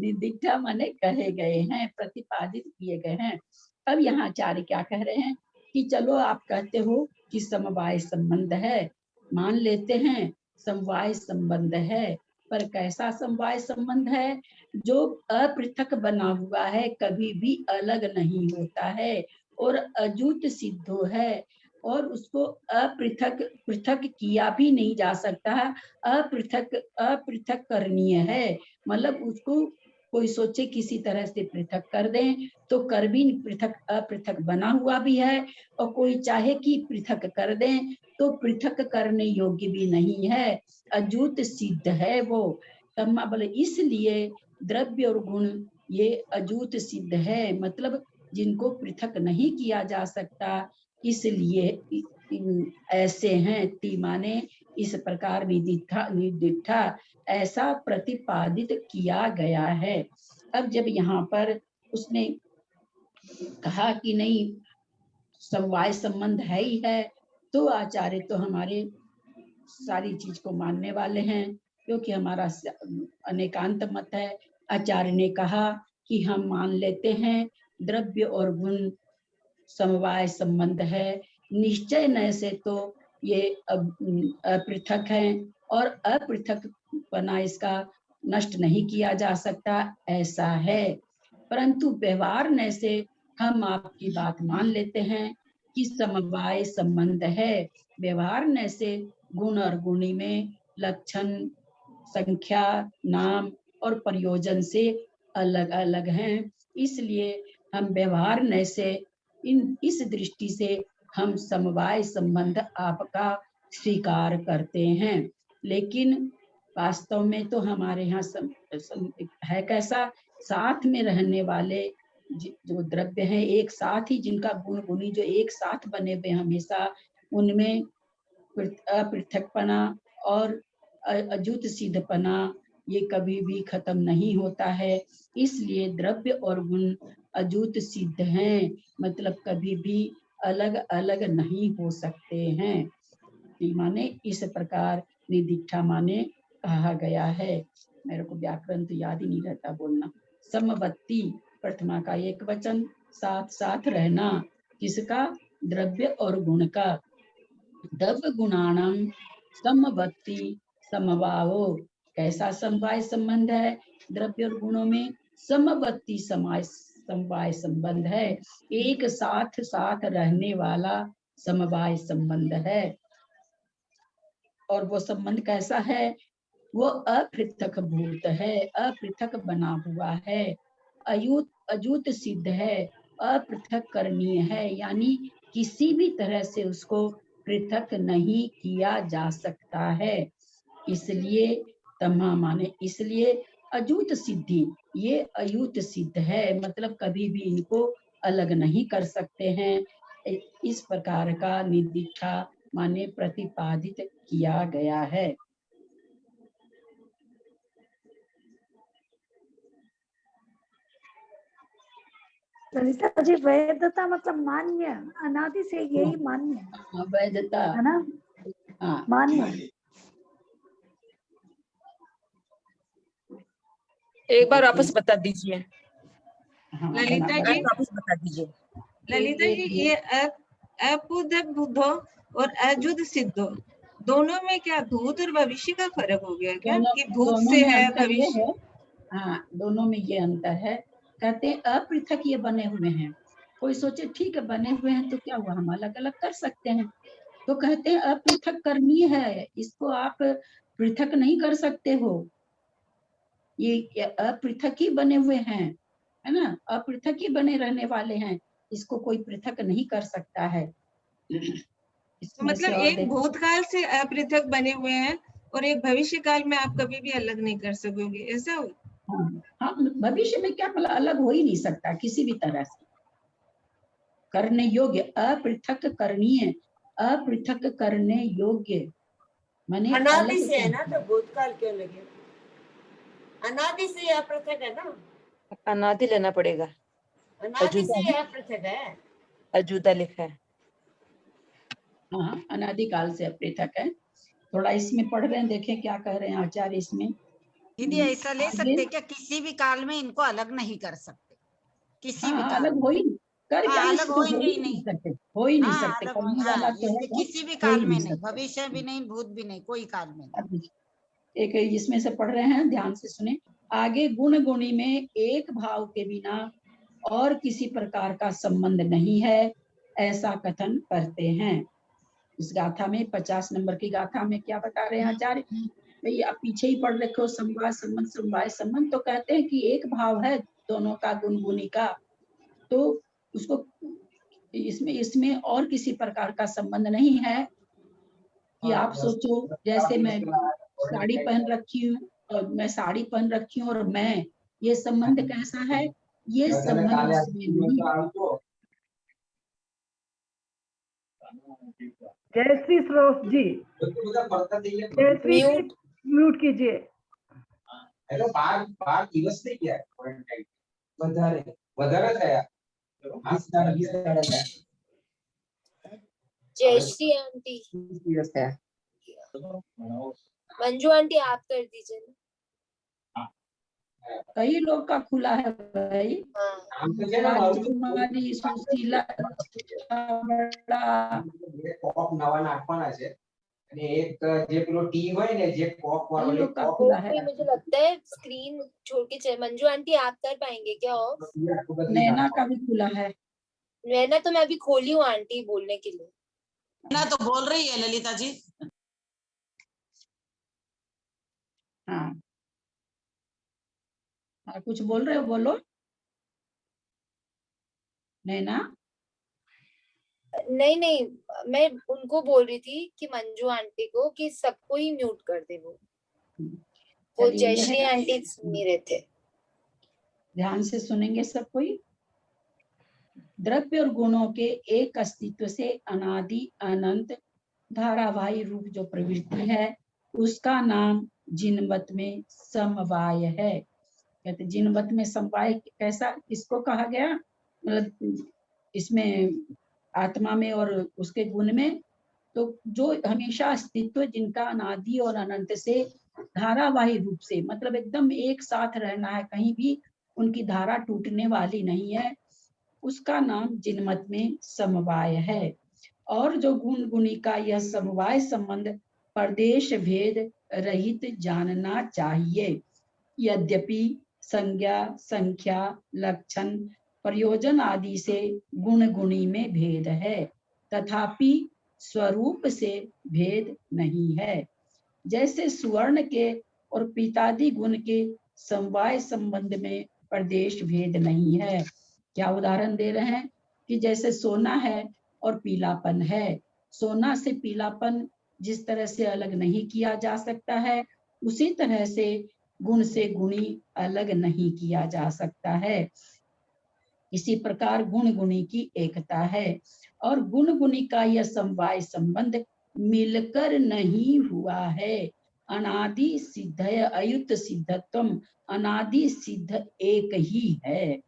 निदिठा माने कहे गए हैं, प्रतिपादित किए गए हैं। अब यहाँ आचार्य क्या कह रहे हैं कि चलो आप कहते हो कि समवाय संबंध है, मान लेते हैं समवाय संबंध है, पर कैसा समवाय संबंध है? जो अपृथक बना हुआ है, कभी भी अलग नहीं होता है और अजूत सिद्धो है, और उसको पृथक किया भी नहीं जा सकता। अपृथक करणीय है, मतलब उसको कोई सोचे किसी तरह से पृथक कर दें तो कर भी अपृथक बना हुआ भी है, और कोई चाहे कि पृथक कर दें तो पृथक करने योग्य भी नहीं है, अजूत सिद्ध है वो। तम्मा बोले इसलिए द्रव्य और गुण ये अजूत सिद्ध है, मतलब जिनको पृथक नहीं किया जा सकता, इसलिए ऐसे हैं। ती माने इस प्रकार निदिठा ऐसा प्रतिपादित किया गया है। अब जब यहाँ पर उसने कहा कि नहीं समवाय संबंध है ही है, तो आचार्य तो हमारे सारी चीज को मानने वाले हैं, क्योंकि हमारा अनेकांत मत है। आचार्य ने कहा कि हम मान लेते हैं द्रव्य और गुण समवाय संबंध है, निश्चय न से तो ये अपृथक है, और अपृथक बना इसका नष्ट नहीं किया जा सकता, ऐसा है। परंतु व्यवहार न से हम आपकी बात मान लेते हैं कि समवाय संबंध है। व्यवहार न से गुण और गुणी में लक्षण, संख्या, नाम और प्रयोजन से अलग अलग हैं, इसलिए हम व्यवहार न से इस दृष्टि से हम समवाय संबंध आपका स्वीकार करते हैं। लेकिन वास्तव में तो हमारे यहाँ है कैसा, साथ में रहने वाले जो द्रव्य हैं एक साथ ही, जिनका गुण गुणी जो एक साथ बने हुए हमेशा, उनमें अपृथकपना और अजूत सिद्धपना ये कभी भी खत्म नहीं होता है। इसलिए द्रव्य और गुण अजूत सिद्ध हैं, मतलब कभी भी अलग अलग नहीं हो सकते हैं। माने इस प्रकार निदिठा माने कहा गया है। मेरे को व्याकरण तो याद ही नहीं रहता बोलना। समवर्ती प्रथमा का एक वचन, साथ साथ रहना, किसका? द्रव्य और गुण का। द्रव्य गुणाणाम समवर्ती समवायो, कैसा समवाय संबंध है? द्रव्य और गुणों में समवर्ती समवाय संबंध है, एक साथ साथ रहने वाला समवाय संबंध है। और वो संबंध कैसा है? वो अपृथक भूत है, अपृथक बना हुआ है, अजूत सिद्ध है, अपृथक करणीय है, यानी किसी भी तरह से उसको पृथक नहीं किया जा सकता है। इसलिए तम्हा माने इसलिए अजूत सिद्धि, ये अयूत सिद्ध है, मतलब कभी भी इनको अलग नहीं कर सकते हैं। इस प्रकार का निदिठा माने प्रतिपादित किया गया है। ललिता जी, वैधता मतलब मान्य, अनादि से यही मान्य है। वैधता है ना? हाँ, मान्य। एक बार वापस बता दीजिए। ललिता जी वापस बता दीजिए। ललिता जी, ये अपुद बुद्धो और अजुद सिद्धो, दोनों में क्या भूत और भविष्य का फर्क हो गया क्या? कि भूत से है भविष्य? हाँ, दोनों में ये अंतर है। कहते हैं अपृथक ये बने हुए हैं। कोई सोचे ठीक है बने हुए हैं तो क्या हुआ, हम अलग अलग कर सकते हैं। तो कहते हैं अपृथक करनी है, इसको आप पृथक नहीं कर सकते हो। ये अपृथक ही बने हुए हैं, है ना, अपृथक ही बने रहने वाले हैं, इसको कोई पृथक नहीं कर सकता है। तो मतलब एक भूतकाल से अपृथक बने हुए हैं और एक भविष्य काल में आप कभी भी अलग नहीं कर सकोगे, ऐसा हो? हाँ, भविष्य में क्या मतलब अलग हो ही नहीं सकता किसी भी तरह से। करने योग्य, अपृथक करणीय, अपृथक करने योग्य माने अनादि से है ना, तो भूतकाल क्यों लगे? अनादि से अपृथक है ना, अनादि लेना पड़ेगा। अनादि से अपृथक है, अजूता लिखा है। हाँ, अनादिकाल से अपृथक है। थोड़ा इसमें पढ़ रहे हैं, देखें क्या कह रहे हैं आचार्य इसमें। दीदी ऐसा ले सकते क्या, किसी भी काल में इनको अलग नहीं कर सकते, किसी भी काल अलग हो ही कर क्या, अलग होंगे ही नहीं सकते, हो ही नहीं सकते, करने वाला तो है, किसी भी काल में नहीं, भविष्य भी नहीं, भूत भी नहीं, कोई काल में नहीं। एक इसमें से पढ़ रहे हैं, ध्यान से सुने। आगे गुण गुणी में एक भाव के बिना और किसी प्रकार का संबंध नहीं है, ऐसा कथन करते हैं। इस गाथा में 50 नंबर की गाथा में क्या बता रहे हैं आचार्य भाई, आप पीछे ही पढ़ रखे हो, समवाय संबंध, समवाय संबंध। तो कहते हैं कि एक भाव है दोनों का, गुण गुणी का, तो उसको इसमें और किसी प्रकार का संबंध नहीं है कि आप सोचो जैसे मैं साड़ी पहन रखी हूँ और मैं साड़ी पहन रखी हूँ और मैं, ये संबंध कैसा है, ये संबंध नहीं। जयश्री श्रोफ जी, जयश्री म्यूट कीजिए। हेलो, 12 દિવસ થઈ ગયા ક્વોરન્ટાઇન, વધારે થયા। जयश्री आंटी, मंजू आंटी आप कर दीजिए ना। कई लोग का खुला है भाई, राजकुमारी, सुशीला, નવા નાખવાના છે અને એક જે પેલો ટી હોય ને, જે કોક વાળો કોક मुझे लगता है स्क्रीन छोड़ के चले। मंजू आंटी आप कर पाएंगे क्या ऑफ? नैना का भी खुला है। नैना तो मैं अभी खोली हूँ आंटी बोलने के लिए। नैना तो बोल रही है ललिता जी। हाँ, कुछ बोल रहे हो, बोलो नैना। नहीं नहीं, मैं उनको बोल रही थी कि मंजू आंटी को कि सबको ही म्यूट कर दे। वो जयश्री आंटी सुन नहीं रहे थे। ध्यान से सुनेंगे सब कोई। द्रव्य और गुणों के एक अस्तित्व से अनादि अनंत धारावाही रूप जो प्रवृत्ति है, उसका नाम जिनवत में समवाय है। कहते जिनवत में समवाय कैसा, किसको कहा गया, मतलब इसमें आत्मा में और उसके गुण में, तो जो हमेशा अस्तित्व जिनका अनादि और अनंत से धारावाही रूप से, मतलब एकदम एक साथ रहना है, कहीं भी उनकी धारा टूटने वाली नहीं है, उसका नाम जिनमत में समवाय है। और जो गुण गुणी का यह समवाय संबंध प्रदेश भेद रहित जानना चाहिए। यद्यपि संज्ञा, संख्या, लक्षण, प्रयोजन आदि से गुण गुणी में भेद है, तथापि स्वरूप से भेद नहीं है। जैसे सुवर्ण के और पीतादि गुण के समवाय संबंध में प्रदेश भेद नहीं है। क्या उदाहरण दे रहे हैं कि जैसे सोना है और पीलापन है, सोना से पीलापन जिस तरह से अलग नहीं किया जा सकता है, उसी तरह से गुण से गुणी अलग नहीं किया जा सकता है। इसी प्रकार गुण गुणी की एकता है, और गुण गुणी का यह समवाय संबंध मिलकर नहीं हुआ है। अनादि सिद्ध अयुत सिद्धत्वम, अनादि सिद्ध एक ही है।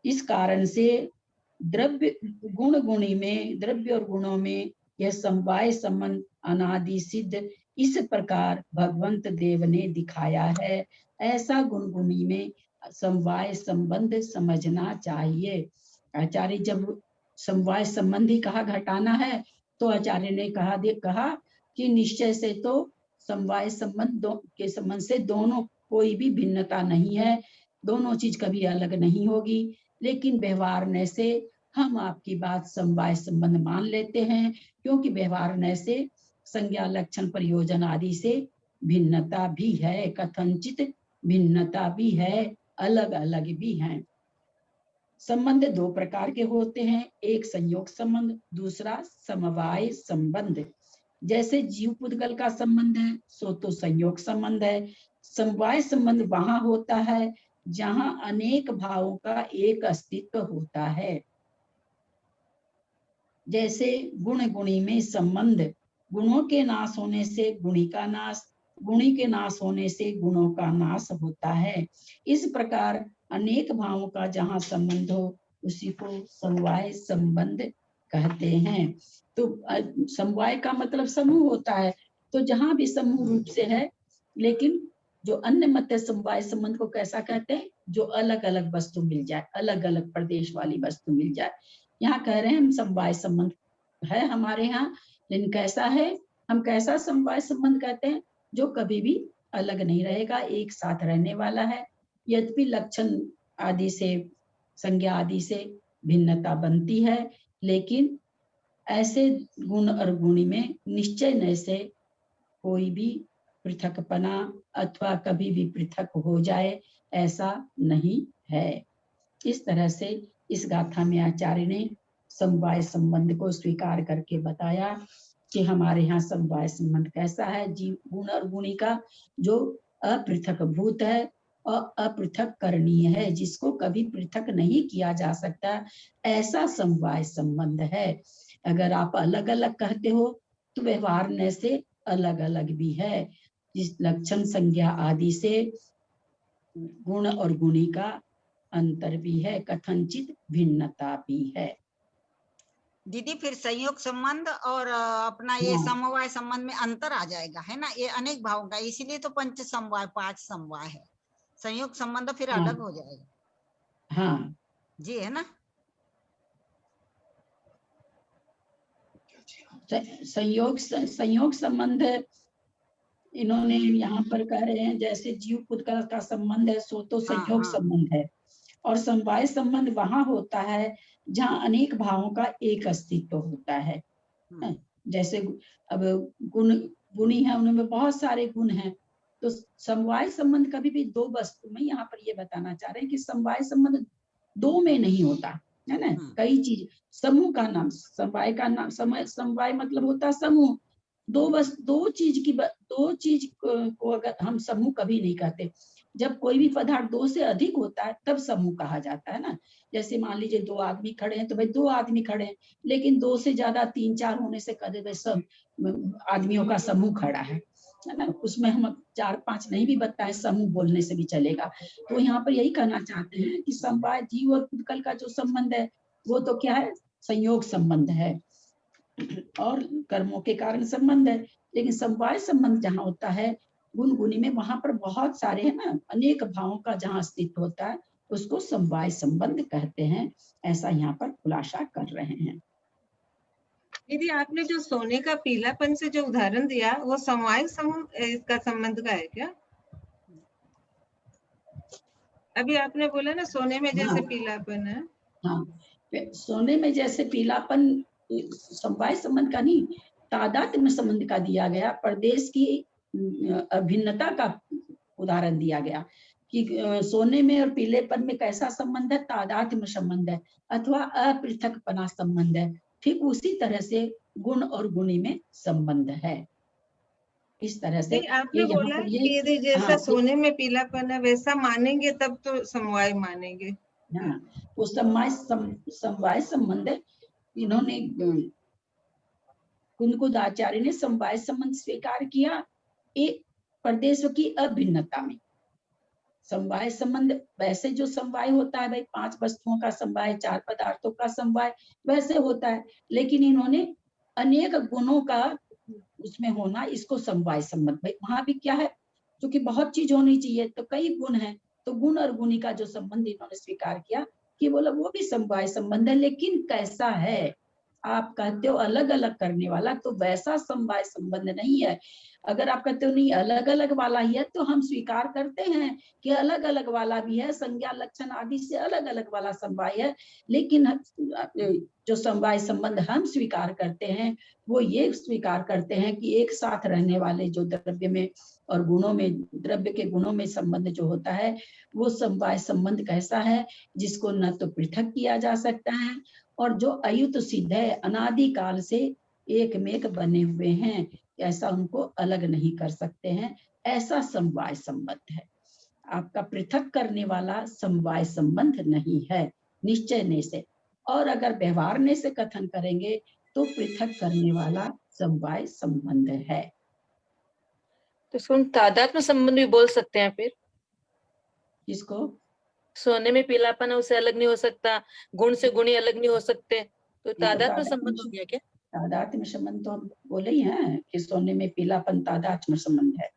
इस कारण से द्रव्य गुण गुणी में, द्रव्य और गुणों में यह समवाय संबंध अनादि सिद्ध इस प्रकार भगवंत देव ने दिखाया है। ऐसा गुण गुणी में समवाय संबंध समझना चाहिए। आचार्य जब समवाय संबंधी कहा घटाना है, तो आचार्य ने कहा कि निश्चय से तो समवाय संबंध के संबंध से दोनों कोई भी भिन्नता नहीं है, दोनों चीज कभी अलग नहीं होगी, लेकिन व्यवहारने से हम आपकी बात समवाय संबंध मान लेते हैं, क्योंकि व्यवहारने से संज्ञा, लक्षण, प्रयोजन आदि से भिन्नता भी है। कथनचित भिन्नता भी है, अलग अलग भी हैं। संबंध दो प्रकार के होते हैं, एक संयोग संबंध, दूसरा समवाय संबंध। जैसे जीव पुद्गल का संबंध है सो तो संयोग संबंध है। समवाय संबंध वहां होता है जहां अनेक भावों का एक अस्तित्व होता है। जैसे गुण गुणी में संबंध, गुणों के नाश होने से गुणी का नाश, गुणी के नाश होने से गुणों का नाश होता है। इस प्रकार अनेक भावों का जहाँ संबंध हो उसी को समवाय संबंध कहते हैं। तो समवाय का मतलब समूह होता है, तो जहाँ भी समूह रूप से है, लेकिन जो अन्य मत है समवाय संबंध को कैसा कहते हैं, जो अलग अलग वस्तु मिल जाए, अलग अलग प्रदेश वाली वस्तु मिल जाए। यहाँ कह रहे हैं हम समवाय संबंध है हमारे यहाँ, लेकिन कैसा है, हम कैसा समवाय संबंध कहते हैं, जो कभी भी अलग नहीं रहेगा, एक साथ रहने वाला है। यद्यपि लक्षण आदि से, संज्ञा आदि से भिन्नता बनती है, लेकिन ऐसे गुण और गुणी में निश्चय न से कोई भी पृथकपना अथवा कभी भी पृथक हो जाए, ऐसा नहीं है। इस तरह से इस गाथा में आचार्य ने समवाय संबंध को स्वीकार करके बताया कि हमारे यहाँ समवाय संबंध कैसा है, जीव गुण और गुणी का, जो अपृथक भूत है और अपृथक करणीय है, जिसको कभी पृथक नहीं किया जा सकता, ऐसा समवाय संबंध है। अगर आप अलग अलग कहते हो तो व्यवहार न से अलग अलग भी है, जिस लक्षण संज्ञा आदि से गुण और गुणी का अंतर भी है, कथनचित भिन्नता भी है। दीदी फिर संयोग संबंध और अपना ये समवाय संबंध में अंतर आ जाएगा, है ना, ये अनेक भावों का, इसीलिए तो पंच समवाय, 5 समवाय है। संयोग संबंध फिर अलग हो जाएगा। हाँ जी, है ना। संयोग संबंध इन्होंने यहाँ पर कह रहे हैं, जैसे जीव पुद्गल का संबंध है सो तो संयोग संबंध है, और समवाय संबंध वहां होता है जहाँ अनेक भावों का एक अस्तित्व होता है। जैसे अब गुण गुणी है, उनमें बहुत सारे गुण हैं, तो समवाय संबंध कभी भी दो वस्तु में, यहाँ पर ये बताना चाह रहे हैं कि समवाय संबंध दो में नहीं होता है ना, कई चीज, समूह का नाम समवाय का नाम, समवाय मतलब होता है समूह, दो चीज को अगर हम समूह कभी नहीं कहते। जब कोई भी पदार्थ दो से अधिक होता है तब समूह कहा जाता है ना। जैसे मान लीजिए 2 आदमी खड़े हैं तो भाई 2 आदमी खड़े हैं, लेकिन 2 से ज्यादा 3-4 होने से कहते भाई सब आदमियों का समूह खड़ा है ना, उसमें हम 4-5 नहीं भी बताए, समूह बोलने से भी चलेगा। तो यहाँ पर यही कहना चाहते हैं कि समवाय जीव और पुद्गल का जो संबंध है वो तो क्या है, संयोग संबंध है और कर्मों के कारण संबंध है। लेकिन समवाय संबंध जहाँ होता है गुण गुणी में, वहां पर बहुत सारे है ना, अनेक भावों का जहाँ अस्तित्व होता है उसको समवाय संबंध कहते हैं, ऐसा यहाँ पर खुलासा कर रहे हैं। दीदी आपने जो सोने का पीलापन से जो उदाहरण दिया वो समवाय इसका संबंध का है क्या? अभी आपने बोला ना सोने में जैसे पीलापन है। हाँ, सोने में जैसे पीलापन समवाय संबंध का नहीं, तादात्म्य संबंध का दिया गया, प्रदेश की भिन्नता का उदाहरण दिया गया कि सोने में और पीलेपन में कैसा संबंध है, तादात्म्य संबंध है अथवा अपृथकपना संबंध है। ठीक उसी तरह से गुण और गुणी में संबंध है। इस तरह से आपने बोला कि यदि जैसा सोने में पीलापन है वैसा मानेंगे तब तो समवाय मानेंगे। हाँ, वो समवाय संबंध इन्होंने कुंदकुद आचार्य ने समवाय संबंध स्वीकार किया एक प्रदेश की अभिन्नता में। समवाय संबंध वैसे जो समवाय होता है भाई 5 वस्तुओं का समवाय, 4 पदार्थों का समवाय वैसे होता है, लेकिन इन्होंने अनेक गुणों का उसमें होना, इसको समवाय संबंध, भाई वहां भी क्या है, क्योंकि बहुत चीज होनी चाहिए तो कई गुण है, तो गुण और गुणी का जो संबंध इन्होंने स्वीकार किया कि बोला वो भी समवाय संबंध है, लेकिन कैसा है, आप कहते हो अलग अलग करने वाला, तो वैसा समवाय संबंध नहीं है। अगर आप कहते हो नहीं अलग अलग वाला ही है, तो हम स्वीकार करते हैं कि अलग अलग वाला भी है, संज्ञा लक्षण आदि से अलग अलग वाला समवाय है। लेकिन जो समवाय संबंध हम स्वीकार करते हैं वो ये स्वीकार करते हैं कि एक साथ रहने वाले जो द्रव्य में और गुणों में, द्रव्य के गुणों में संबंध जो होता है वो समवाय संबंध कैसा है, जिसको न तो पृथक किया जा सकता है और जो अयुत सिद्ध है, अनादि काल से एक मेक बने हुए हैं, ऐसा उनको अलग नहीं कर सकते हैं, ऐसा समवाय संबंध है। आपका पृथक करने वाला समवाय संबंध नहीं है निश्चय से। और अगर व्यवहार से कथन करेंगे तो पृथक करने वाला समवाय संबंध है। तो इसको तादात्म्य संबंध भी बोल सकते हैं फिर। किसको? सोने में पीलापन है उससे अलग नहीं हो सकता, गुण से गुणी अलग नहीं हो सकते, तो तादात्म्य संबंध हो गया क्या? तादात्म्य संबंध तो हम बोले ही हैं कि सोने में पीलापन तादात्म्य संबंध है।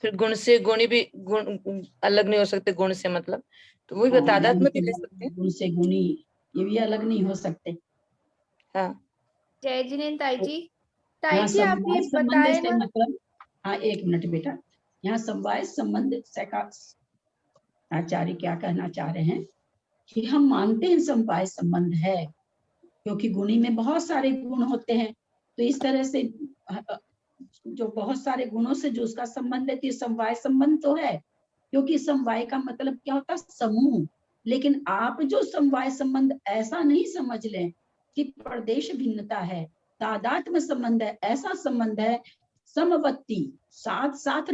फिर गुण से गुणी भी गुण अलग नहीं हो सकते, गुण से मतलब, तो वही तादात्म्य भी ले सकते हैं। गुण से गुणी ये भी अलग नहीं हो सकते। हाँ जय जिनेन्द्र ताई जी। यहाँ ताई जी आप ये बताए ना, मतलब, हाँ एक मिनट बेटा, यहाँ समवाय संबंध आचार्य क्या कहना चाह रहे हैं कि हम मानते हैं समवाय संबंध है, क्योंकि गुणी में बहुत सारे गुण होते हैं, तो इस तरह से जो बहुत सारे गुणों से जो उसका संबंध है, तो समवाय संबंध तो है, क्योंकि समवाय का मतलब क्या होता है? समूह। लेकिन आप जो समवाय संबंध ऐसा नहीं समझ लें कि प्रदेश भिन्नता है, तादात्म्य संबंध है, ऐसा संबंध है समवर्ती, साथ साथ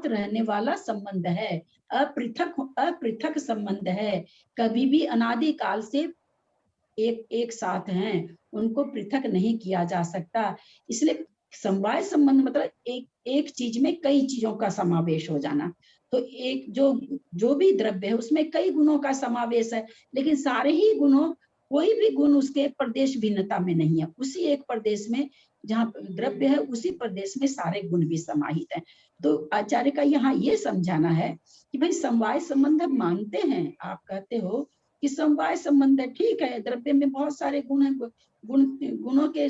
रहने वाला संबंध है, अपृथक संबंध है, कभी भी अनादि काल से एक साथ हैं, उनको पृथक नहीं किया जा सकता। इसलिए समवाय संबंध मतलब एक चीज में कई चीजों का समावेश हो जाना। तो एक जो भी द्रव्य है उसमें कई गुणों का समावेश है, लेकिन सारे ही गुणों, कोई भी गुण उसके प्रदेश भिन्नता में नहीं है। उसी एक प्रदेश में जहाँ द्रव्य है उसी प्रदेश में सारे गुण भी समाहित हैं। तो आचार्य का यहाँ ये समझाना है कि भाई समवाय संबंध हम मानते हैं, आप कहते हो कि समवाय संबंध है, ठीक है, द्रव्य में बहुत सारे गुण हैं, गुणों के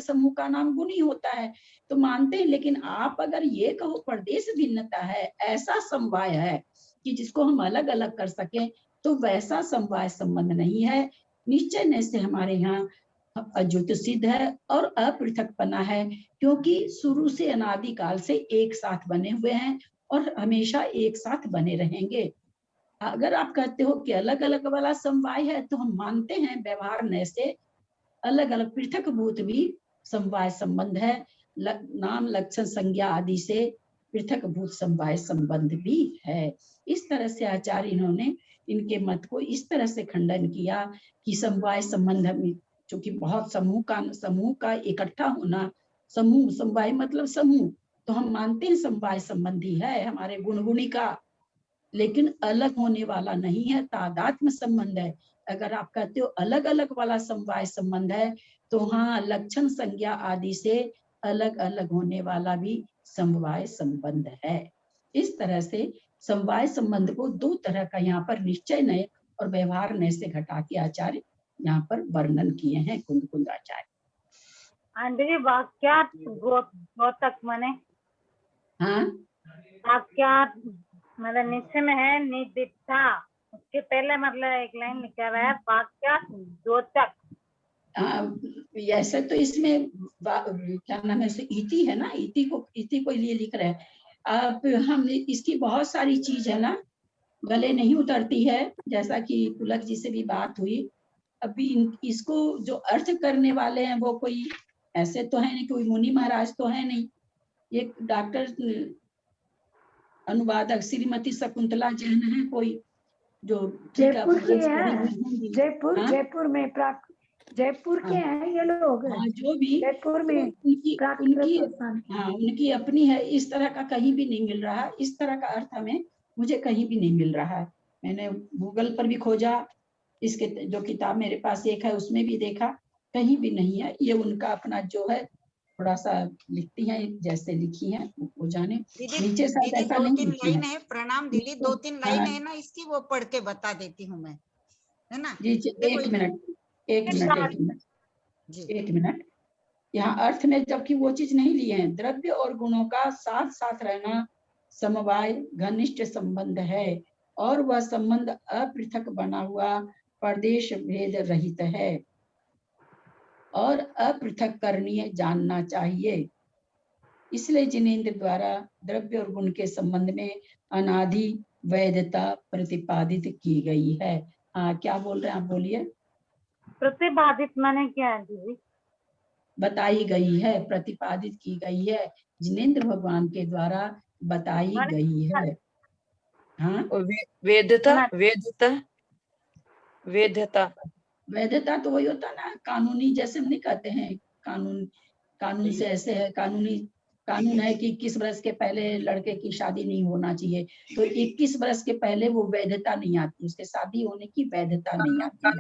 समूह का नाम गुण ही होता है, तो मानते हैं। लेकिन आप अगर ये कहो प्रदेश भिन्नता है, ऐसा समवाय है कि जिसको हम अलग अलग कर सकें, तो वैसा समवाय संबंध नहीं है। निश्चय से हमारे यहाँ अद्वैत सिद्ध है और अपृथकपना है, क्योंकि शुरू से अनादि काल से एक साथ बने हुए हैं और हमेशा एक साथ बने रहेंगे। अगर आप कहते हो कि अलग अलग वाला समवाय है, तो हम मानते हैं व्यवहार से अलग अलग पृथक भूत भी समवाय संबंध है, नाम लक्षण संज्ञा आदि से पृथक भूत समवाय संबंध भी है। इस तरह से आचार्य इन्होंने इनके मत को इस तरह से खंडन किया कि समवाय संबंध चूंकि बहुत समूह का इकट्ठा होना, समवाय मतलब समूह, तो हम मानते हैं समवाय संबंधी है हमारे गुणगुणी का, लेकिन अलग होने वाला नहीं है, तादात्म्य संबंध है। अगर आप कहते हो अलग अलग वाला समवाय संबंध है, तो हाँ लक्षण संज्ञा आदि से अलग अलग होने वाला भी समवाय संबंध है। इस तरह से समवाय संबंध को दो तरह का यहाँ पर निश्चय नय और व्यवहार नय से घटा के आचार्य यहाँ पर वर्णन किए हैं, कुंद आचार्य। आंटी जी वाक्यात गोतक माने, हाँ वाक्यात मतलब निश्चय में है निदिता, उसके पहले मतलब एक लाइन लिखा हुआ है वाक्यात गोतक। ऐसे तो इसमें क्या नाम है, इति है ना, इति को लिए लिख रहे हैं। अब हम इसकी बहुत सारी चीज है ना, गले नहीं उतरती है, जैसा कि पुलक जी से भी बात हुई। अभी इसको जो अर्थ करने वाले हैं वो कोई ऐसे तो है नहीं, कोई मुनि महाराज तो है नहीं, एक डॉक्टर अनुवादक श्रीमती शकुंतला जैन है कोई, जो जयपुर के हैं, जयपुर के हैं ये लोग। हाँ जो भी जयपुर में उनकी अपनी है। इस तरह का कहीं भी नहीं मिल रहा, इस तरह का अर्थ हमें मुझे कहीं भी नहीं मिल रहा है। मैंने गूगल पर भी खोजा, इसके जो किताब मेरे पास एक है उसमें भी देखा, कहीं भी नहीं है। ये उनका अपना जो है थोड़ा सा लिखती हैं जैसे लिखी हैं वो जाने। नीचे से दीदी ऐसा दो नहीं तीन लिखी लाइन है। है, प्रणाम दीदी, 2-3 लाइन है ना इसकी, वो पढ़ के बता देती हूँ मैं। है ना। जी देखो एक मिनट। यहाँ अर्थ में जबकि वो चीज नहीं लिए हैं। द्रव्य और गुणों का साथ साथ रहना समवाय घनिष्ठ संबंध है और वह संबंध अपृथक बना हुआ प्रदेश भेद रहित है और अपृथक करणीय जानना चाहिए। इसलिए जिनेंद्र द्वारा द्रव्य और गुण के संबंध में अनादि वैधता प्रतिपादित की गई है। हाँ, क्या बोल रहे हैं आप, बोलिए। प्रतिपादित माने क्या है दीदी? बताई गई है, प्रतिपादित की गई है, जिनेंद्र भगवान के द्वारा बताई गई है। हाँ, वैधता तो वही होता ना, कानूनी, जैसे हम नहीं कहते हैं कानून से ऐसे है, कानून है कि 21 वर्ष के पहले लड़के की शादी नहीं होना चाहिए, तो 21 वर्ष के पहले वो वैधता नहीं आती, उसके शादी होने की वैधता नहीं आती है।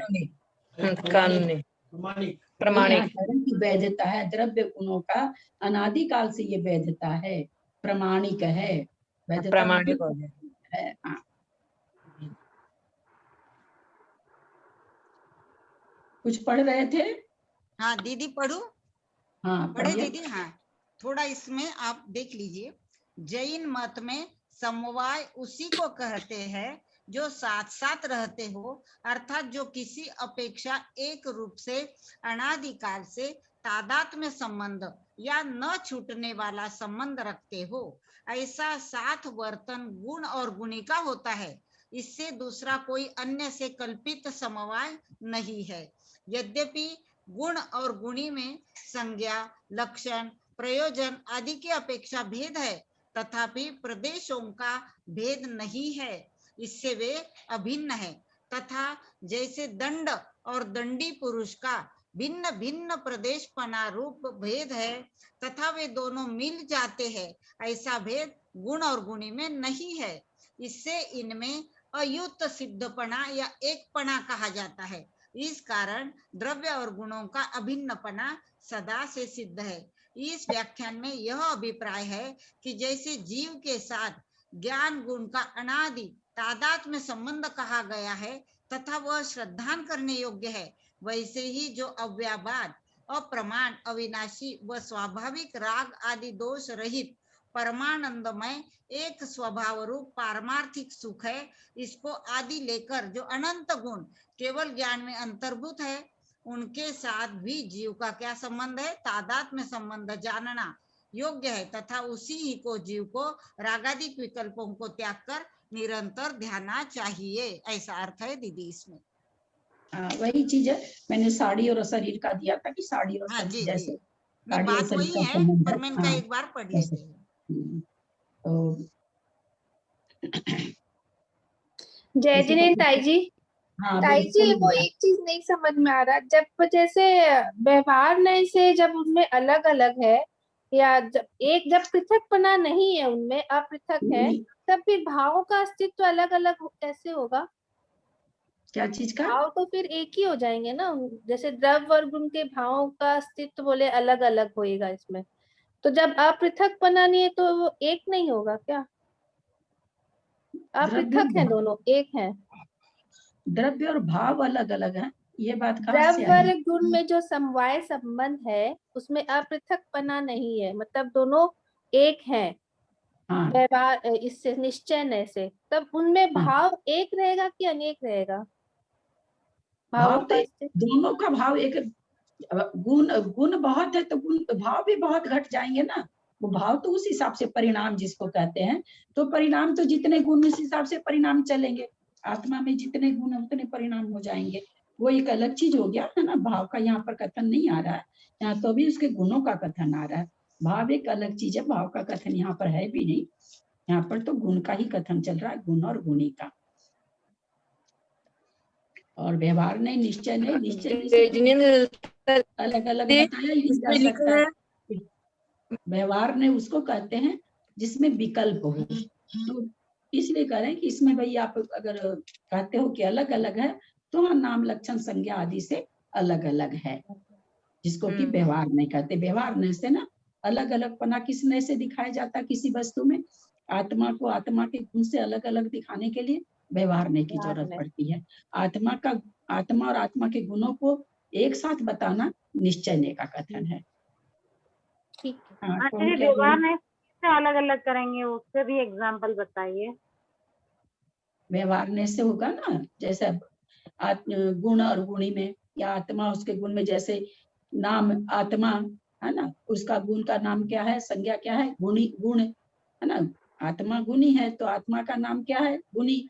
प्रमाणिक की वैधता है। द्रव्य गुणों का अनादिकाल से ये वैधता है, प्रमाणिक है, वैधता है। हाँ। कुछ पढ़ रहे थे? हाँ दीदी पढ़ू। हाँ पढ़े दीदी। हाँ थोड़ा इसमें आप देख लीजिए। जैन मत में समवाय उसी को कहते हैं जो साथ साथ रहते हो, अर्थात जो किसी अपेक्षा एक रूप से अनादिकाल से तादात्म्य संबंध या न छूटने वाला संबंध रखते हो। ऐसा साथ वर्तन गुण और गुणी का होता है। इससे दूसरा कोई अन्य से कल्पित समवाय नहीं है। यद्यपि गुण और गुणी में संज्ञा, लक्षण, प्रयोजन आदि की अपेक्षा भेद है, तथापि प्रदेशों का भेद नहीं है। इससे वे अभिन्न है। तथा जैसे दंड और दंडी पुरुष का भिन्न भिन्न प्रदेश पना रूप भेद है तथा वे दोनों मिल जाते हैं, ऐसा भेद गुण और गुणी में नहीं है। इससे इनमें अयुक्त सिद्धपना या एकपना कहा जाता है। इस कारण द्रव्य और गुणों का अभिन्नपना सदा से सिद्ध है। इस व्याख्यान में यह अभिप्राय है कि जैसे जीव के साथ ज्ञान गुण का अनादि तादात्म्य संबंध कहा गया है तथा वह श्रद्धान करने योग्य है, वैसे ही जो अव्याबाद, अप्रमाण, अविनाशी व स्वाभाविक राग आदि दोष रहित परमानंदमय एक स्वभाव रूप पारमार्थिक सुख है, इसको आदि लेकर जो अनंत गुण केवल ज्ञान में अंतर्भूत है, उनके साथ भी जीव का क्या संबंध है? तादात्म्य संबंध जानना योग्य है तथा उसी ही को जीव को रागादिक विकल्पों को त्याग कर निरंतर ध्याना चाहिए। ऐसा अर्थ है दीदी इसमें। वही चीज है, मैंने साड़ी और शरीर का दिया था कि साड़ी और शरीर जैसे बात वही है, पर मैं इनका एक बार पढ़ लेती हूँ। जय जिनेंद्र ताई जी। ताई जी वो एक चीज नहीं समझ में आ रहा, जब जैसे व्यवहार नहीं से जब उनमें अलग अलग है या जब पृथकपना नहीं है, उनमें अपृथक है, तब फिर भावों का अस्तित्व अलग अलग कैसे होगा? क्या चीज का? भाव तो फिर एक ही हो जाएंगे ना, जैसे द्रव्य और गुण के भावों का अस्तित्व बोले अलग अलग होएगा इसमें, तो जब अपृथकपना नहीं है तो वो एक नहीं होगा क्या? अपृथक है दोनों, एक है। द्रव्य और भाव अलग अलग है, ये बात द्रव्य और गुण में जो समवाय संबंध है उसमें अपृथकपना नहीं है, मतलब दोनों एक है। व्यवहार इससे निश्चय से, तब उनमें भाव एक रहेगा कि अनेक रहेगा? भाव तो दोनों का भाव एक, गुण बहुत है तो गुण भाव भी बहुत घट जाएंगे ना। वो भाव तो उस हिसाब से परिणाम जिसको कहते हैं, तो परिणाम तो जितने गुण उस हिसाब से परिणाम चलेंगे। आत्मा में जितने गुण उतने परिणाम हो जाएंगे, वो एक अलग चीज हो गया है ना। भाव का यहाँ पर कथन नहीं आ रहा है, यहाँ तो भी उसके गुणों का कथन आ रहा है। भाव एक अलग चीज है, भाव का कथन यहाँ पर है भी नहीं, यहाँ पर तो गुण का ही कथन चल रहा है, गुण और गुणी का। और व्यवहार नहीं, निश्चय नहीं, निश्चय अलग अलग बताया ही जा सकता है। व्यवहार ने उसको कहते हैं जिसमें विकल्प हो, तो इसलिए कह रहे हैं कि इसमें भाई आप अगर कहते हो कि अलग अलग है तो हाँ, नाम लक्षण संज्ञा आदि से अलग अलग है, जिसको कि व्यवहार नहीं कहते। व्यवहार ने से ना अलग अलग पना किस नए से दिखाया जाता है किसी वस्तु में, आत्मा को आत्मा के गुण से अलग अलग दिखाने के लिए व्यवहार नहीं की जरूरत पड़ती है। आत्मा और आत्मा के गुणों को एक साथ बताना निश्चय का कथन है। ठीक है। हाँ, कौन जी क्या बोले? व्यवहार नहीं से अलग अलग करेंगे, उससे भी एग्जाम्पल बताइए। व्यवहारने से होगा ना, जैसे गुण और गुणी में, या आत्मा उसके गुण में, जैसे नाम आत्मा है ना, उसका गुण का नाम क्या है, संज्ञा क्या है, गुणी गुण है ना। आत्मा गुणी है तो आत्मा का नाम क्या है, गुणी।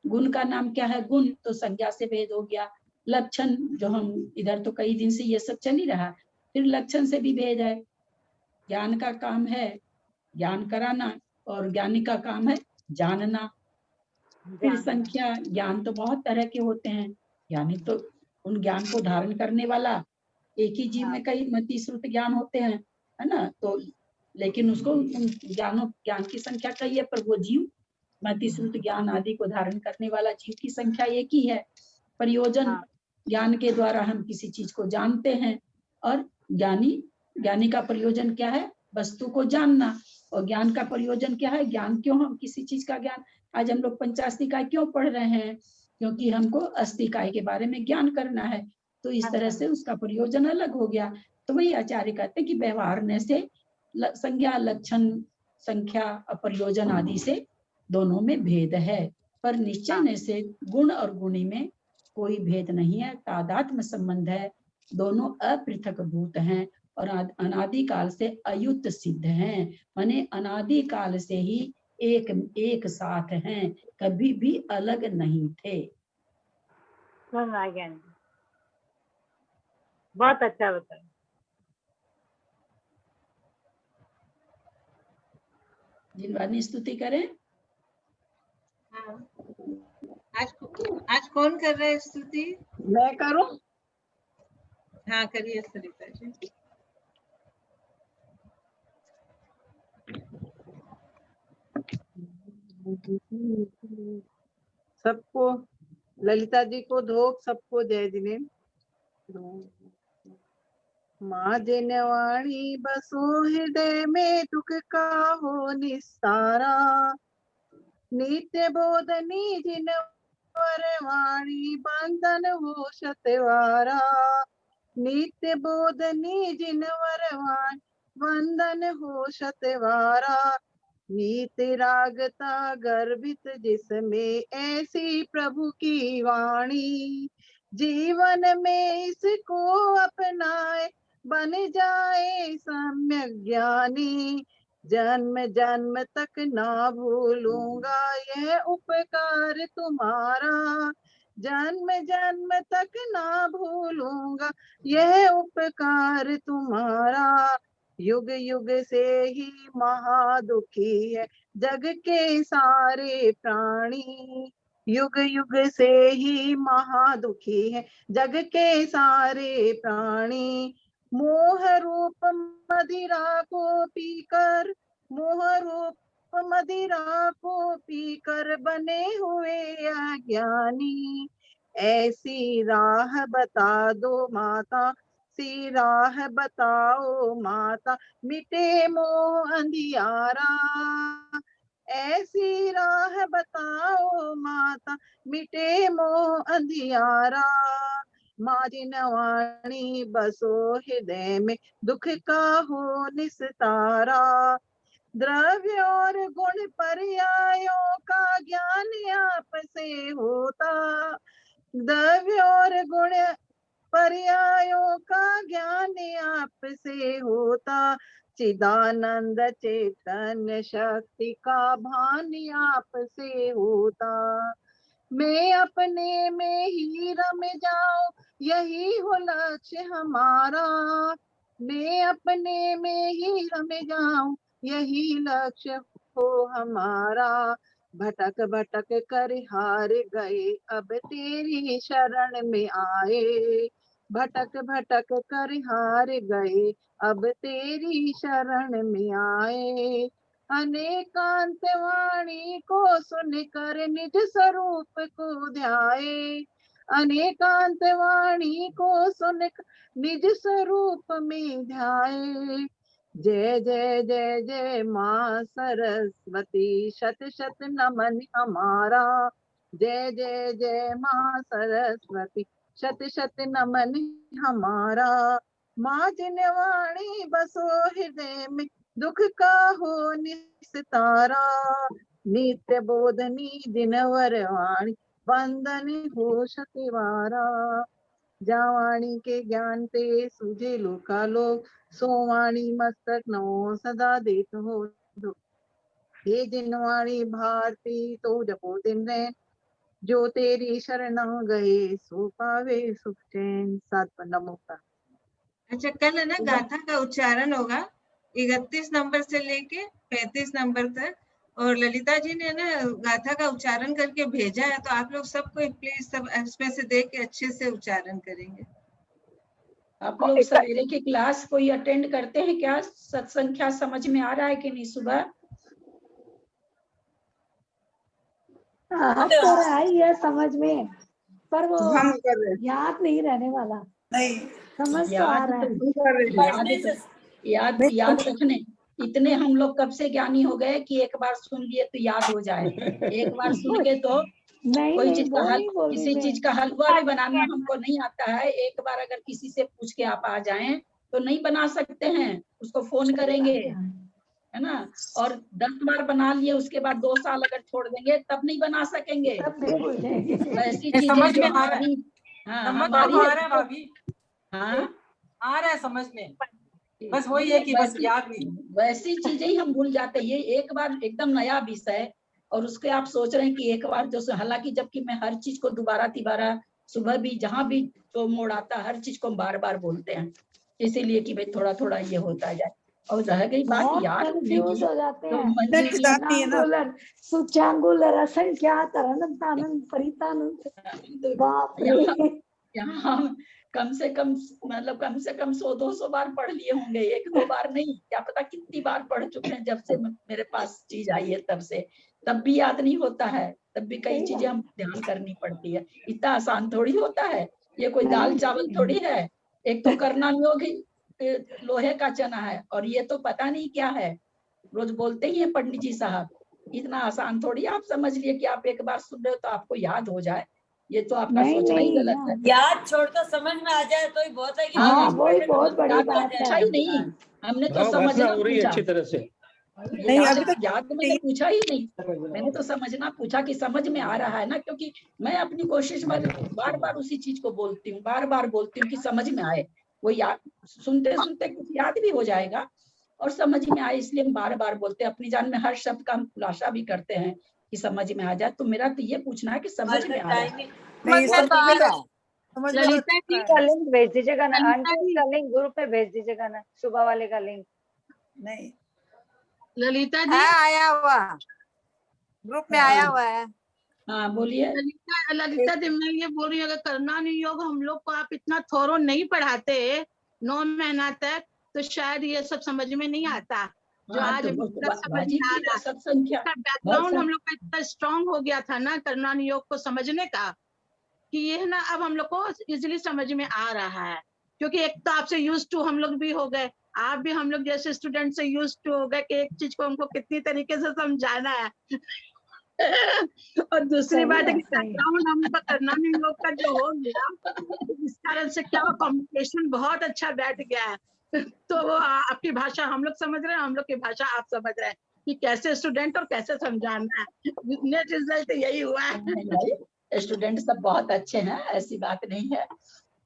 गुण का नाम क्या है, गुण। तो संज्ञा से भेद हो गया। लक्षण, जो हम इधर तो कई दिन से ये सब चल ही रहा, फिर लक्षण से भी भेद है। ज्ञान का काम है ज्ञान कराना, और ज्ञानी का काम है जानना। फिर संख्या, ज्ञान तो बहुत तरह के होते हैं। ज्ञानी तो उन ज्ञान को धारण करने वाला, एक ही जीव में कई मति श्रुत ज्ञान होते हैं, है ना। तो लेकिन उसको उन ज्ञान की संख्या कई है, पर वो जीव मति श्रुत ज्ञान आदि को धारण करने वाला जीव की संख्या एक ही है। प्रयोजन, ज्ञान के द्वारा हम किसी चीज को जानते हैं, और ज्ञानी का प्रयोजन क्या है, वस्तु को जानना। और ज्ञान का प्रयोजन क्या है, ज्ञान क्यों, हम किसी चीज का ज्ञान, आज हम लोग पंचास्तिकाय क्यों पढ़ रहे हैं, क्योंकि हमको अस्तिकाय के बारे में ज्ञान करना है। तो इस तरह से उसका प्रयोजन अलग हो गया। तो वही आचार्य कहते हैं कि व्यवहारने से संज्ञा, लक्षण, संख्या और प्रयोजन आदि से दोनों में भेद है, पर निश्चय से गुण और गुणी में कोई भेद नहीं है, तादात्म्य संबंध है। दोनों अपृथक भूत हैं और अनादि काल से अयुत सिद्ध हैं, माने अनादि काल से ही एक साथ हैं, कभी भी अलग नहीं थे। बहुत अच्छा बताया। जिनवानी स्तुति करें। हाँ। आज कौन कर रहा है स्तुति? मैं करूं? हाँ करिए सरिता जी। सबको, ललिता जी को धोक, सबको जय जिनेन्द्र। माँ जिनवाणी बसो हृदय में, दुख का हो निस्तारा। नित्य बोधनी जिनवर वाणी, बंधन हो सतवारा। नित्य बोधनी जिनवर वाणी, बंधन हो सतवारा। नीत रागता गर्भित जिसमें, ऐसी प्रभु की वाणी। जीवन में इसको अपनाए, बन जाए सम्यक ज्ञानी। जन्म जन्म तक ना भूलूंगा यह उपकार तुम्हारा। जन्म जन्म तक ना भूलूंगा यह उपकार तुम्हारा। युग युग से ही महादुखी है जग के सारे प्राणी। युग युग से ही महादुखी है जग के सारे प्राणी। मोह रूप मदिरा को पीकर, मोह रूप मदिरा को पीकर बने हुए अज्ञानी। ऐसी राह बता दो माता, सी राह बताओ माता, मिटे मोह अंधियारा। ऐसी राह बताओ माता, मिटे मोह अंधियारा। माँ जिनवाणी बसो हृदय में, दुख का हो निस्तारा। द्रव्य और गुण पर्यायों का ज्ञान आप से होता। द्रव्य और गुण पर्यायों का ज्ञान आप से होता। चिदानंद चैतन्य शक्ति का भान आप से होता। मैं अपने में ही रम जाऊं, यही हो लक्ष्य हमारा। मैं अपने में ही रम जाऊं, यही लक्ष्य हो हमारा। भटक भटक कर हार गए, अब तेरी शरण में आए। भटक भटक कर हार गए, अब तेरी शरण में आए। अनेकांत वाणी को सुनकर निज स्वरूप को ध्याए। अनेकांत वाणी को सुनकर निज स्वरूप में ध्याए। जय जय जय जय माँ सरस्वती, शत शत नमन हमारा। जय जय जय माँ सरस्वती, शत शत नमन हमारा। माँ जिनवाणी बसो हृदय में, दुख का हो निस्तारा। नित्य बोधनी दिनवर वाणी, वंदन हो शतिवारा। जावाणी के ज्ञान ते सूझे लोका लोक, सोवाणी मस्तक नमो सदा देत हो। हे जिनवाणी भारती तो जपो दिन रैन, जो तेरी शरण गए सो पावे सुख चैन। 7 पन्ना मुक्ता। अच्छा, कल है ना गाथा का उच्चारण होगा 31 नंबर से लेके 35 नंबर तक, और ललिता जी ने ना गाथा का उच्चारण करके भेजा है, तो आप लोग सबको प्लीज सब इसमें से देख के अच्छे से उच्चारण करेंगे। आप लोग सवेरे की क्लास कोई अटेंड करते हैं क्या? सत्संग क्या समझ में आ रहा है कि नहीं? सुबह अब तो रहा ही है समझ में, पर वो हम कर रहे याद नहीं रहने वाला। नहीं, समझ तो आ रहा है। याद रखने इतने हम लोग कब से ज्ञानी हो गए कि एक बार सुन लिए तो याद हो जाए। एक बार सुन के तो कोई चीज का किसी चीज का हलवा भी बनाना हमको नहीं आता है, एक बार अगर किसी से पूछ के आप आ जाएं तो नहीं बना सकते हैं, उसको फोन करेंगे, है ना। और 10 बार बना लिए उसके बाद 2 साल अगर छोड़ देंगे तब नहीं बना सकेंगे। ऐसी चीजें समझ जो में आ रहा है, हमारी समझ में आ रहा है भाभी, हाँ आ रहा है समझ में, बस वही है कि बस याद नहीं। वैसी चीजें ही हम भूल जाते हैं। ये एक बार एकदम नया विषय, और उसके आप सोच रहे हैं कि एक बार जो, हालांकि जबकि मैं हर चीज को दोबारा सुबह भी जहाँ भी जो मोड़ आता हर चीज को बार बार बोलते हैं, इसीलिए कि भाई थोड़ा थोड़ा ये होता जाए। और रह गई बात याद कंफ्यूज हो जाते तो हैं। सुचांगुलर असंख्यात अनंतानंद परितानंद, बाप रे। यहाँ हम कम से कम 100-200 बार पढ़ लिए होंगे, 1-2 बार नहीं, क्या पता कितनी बार पढ़ चुके हैं जब से मेरे पास चीज आई है तब से। तब भी याद नहीं होता है, तब भी कई चीजें हम ध्यान करनी पड़ती है। इतना आसान थोड़ी होता है, ये कोई दाल चावल थोड़ी है। एक तो करना योग लोहे का चना है, और ये तो पता नहीं क्या है, रोज बोलते ही है पंडित जी साहब। इतना आसान थोड़ी आप समझ लिए कि आप एक बार सुन रहे हो तो आपको याद हो जाए, ये तो आपका सोचना ही गलत है। याद छोड़कर समझ में आ जाए तो ही बहुत है कि वही बहुत बड़ी बात है। पूछा ही नहीं हमने तो, समझना हो रही है अच्छी तरह से। नहीं, अभी तक याद मैंने पूछा ही नहीं, मैंने तो समझना पूछा कि समझ में आ रहा है ना, क्योंकि मैं अपनी कोशिश में बार बार उसी चीज को बोलती हूँ, बार बार बोलती हूँ कि समझ में आए। वो याद सुनते सुनते कुछ याद भी हो जाएगा और समझ में आए, इसलिए हम बार बार बोलते हैं। अपनी जान में हर शब्द का हम खुलासा भी करते हैं कि समझ में आ जाए। तो मेरा तो ये पूछना है कि समझ में आ रहा है। ललिता जी का लिंक भेज दीजिएगा ना, आंटी का लिंक ग्रुप पे भेज दीजिएगा ना, सुबह वाले का लिंक। नहीं, ललिता जी आया हुआ ग्रुप में आया हुआ है। हाँ बोलिए। ललिता जी, मैं ये बोल रही हूँ, अगर करना नहीं योग हम लोग को आप इतना थोरो नहीं पढ़ाते 9 महीना तक, तो शायद ये सब समझ में नहीं आता जो आज बैकग्राउंड हम लोग का इतना स्ट्रांग हो गया था ना करना योग को समझने का, कि ये ना अब हम लोग को इजीली समझ में आ रहा है। क्योंकि एक तो आपसे यूज टू हम लोग भी हो गए, आप भी हम लोग जैसे स्टूडेंट से यूज टू हो गए कि एक चीज को हमको कितनी तरीके से समझाना है। और दूसरी बात है कि बैकग्राउंड हम लोग करना नहीं योग का जो हो गया, इस कारण से क्या कम्युनिकेशन बहुत अच्छा बैठ गया है। तो वो आपकी भाषा हम लोग समझ रहे हैं, हम लोग की भाषा आप समझ रहे हैं कि कैसे स्टूडेंट और कैसे समझाना है। नेट रिजल्ट यही हुआ है। स्टूडेंट सब बहुत अच्छे हैं, ऐसी बात नहीं है।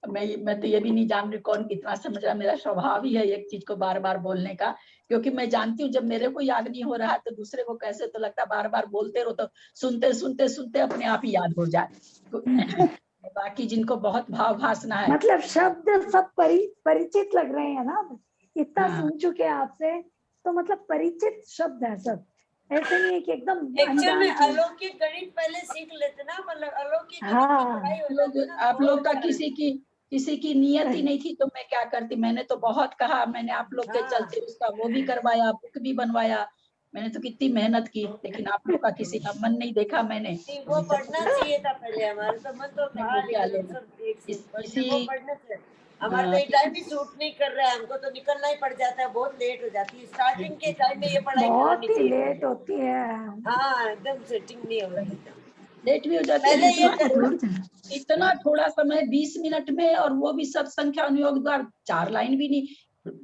मैं तो ये भी नहीं जान रही कौन कितना समझ रहा। मेरा स्वभाव ही है एक चीज को बार बार बोलने का, क्योंकि मैं जानती हूँ जब मेरे को याद नहीं हो रहा है तो दूसरे को कैसे, तो लगता बार बार बोलते रहो तो सुनते सुनते सुनते अपने आप ही याद हो जाए। बाकी जिनको बहुत भाव भासना है, मतलब शब्द सब परिचित लग रहे हैं ना, इतना सुन चुके हैं आपसे, तो मतलब परिचित शब्द है सब, ऐसे नहीं है कि एकदम एक्चुअल में अलौकिक गणित पहले सीख लेते ना, मतलब अलौकिक आप लोग का किसी की नियत ही नहीं थी तो मैं क्या करती। मैंने तो बहुत कहा, मैंने आप लोग के चलते उसका वो भी करवाया, बुक भी बनवाया, मैंने तो कितनी मेहनत की, लेकिन आप लोग का किसी का मन नहीं देखा मैंने। वो पढ़ना चाहिए था पहले, हमारे तो मन तो था हमारा तो टाइम भी सूट नहीं कर रहा है, हमको तो निकलना ही पड़ जाता है, बहुत लेट हो जाती है। स्टार्टिंग के टाइम में ये पढ़ाई बहुत ही लेट होती है। हाँ, एकदम सेटिंग नहीं हो रही। लेट भी हो जाती पहले ये है। इतना थोड़ा समय 20 मिनट में, और वो भी सब संख्या अनुयोग द्वारा 4 लाइन भी नहीं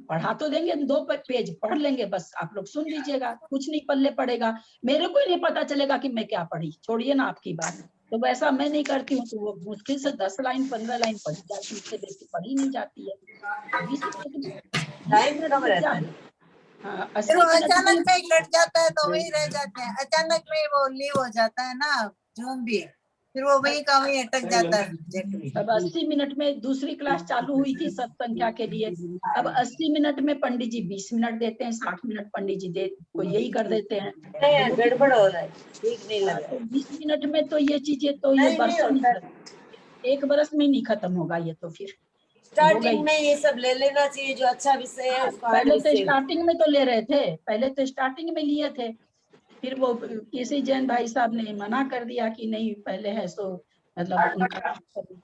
पढ़ा तो देंगे, 2 पेज पढ़ लेंगे, बस आप लोग सुन लीजिएगा, कुछ नहीं पल्ले पड़ेगा, मेरे को ही नहीं पता चलेगा कि मैं क्या पढ़ी, छोड़िए ना आपकी बात। तो वैसा मैं नहीं करती हूँ, तो वो मुश्किल से 10 लाइन 15 लाइन पढ़ी जाती है, उससे बेसी पढ़ी नहीं जाती है। 20 टाइम कम रहता है। हाँ, फिर वो अचानक में कट जाता है तो वही रह जाते हैं, अचानक में वो लीव हो जाता है ना जूम भी, फिर वो वही का वही अटक जाता है। अब 80 मिनट में दूसरी क्लास चालू हुई थी सब संख्या के लिए, अब 80 मिनट में पंडित जी 20 मिनट देते हैं, 60 मिनट पंडित जी को यही कर देते हैं, गड़बड़ हो रहा है, ठीक नहीं लग रहा। तो 20 मिनट में तो ये चीजें तो ये बरसों में, 1 बरस में नहीं खत्म होगा ये, तो फिर स्टार्टिंग में ये सब ले लेना चाहिए जो अच्छा विषय है उसको। पहले तो स्टार्टिंग में तो ले रहे थे, पहले तो स्टार्टिंग में लिए थे, फिर वो किसी जैन भाई साहब ने मना कर दिया कि नहीं पहले है, सो मतलब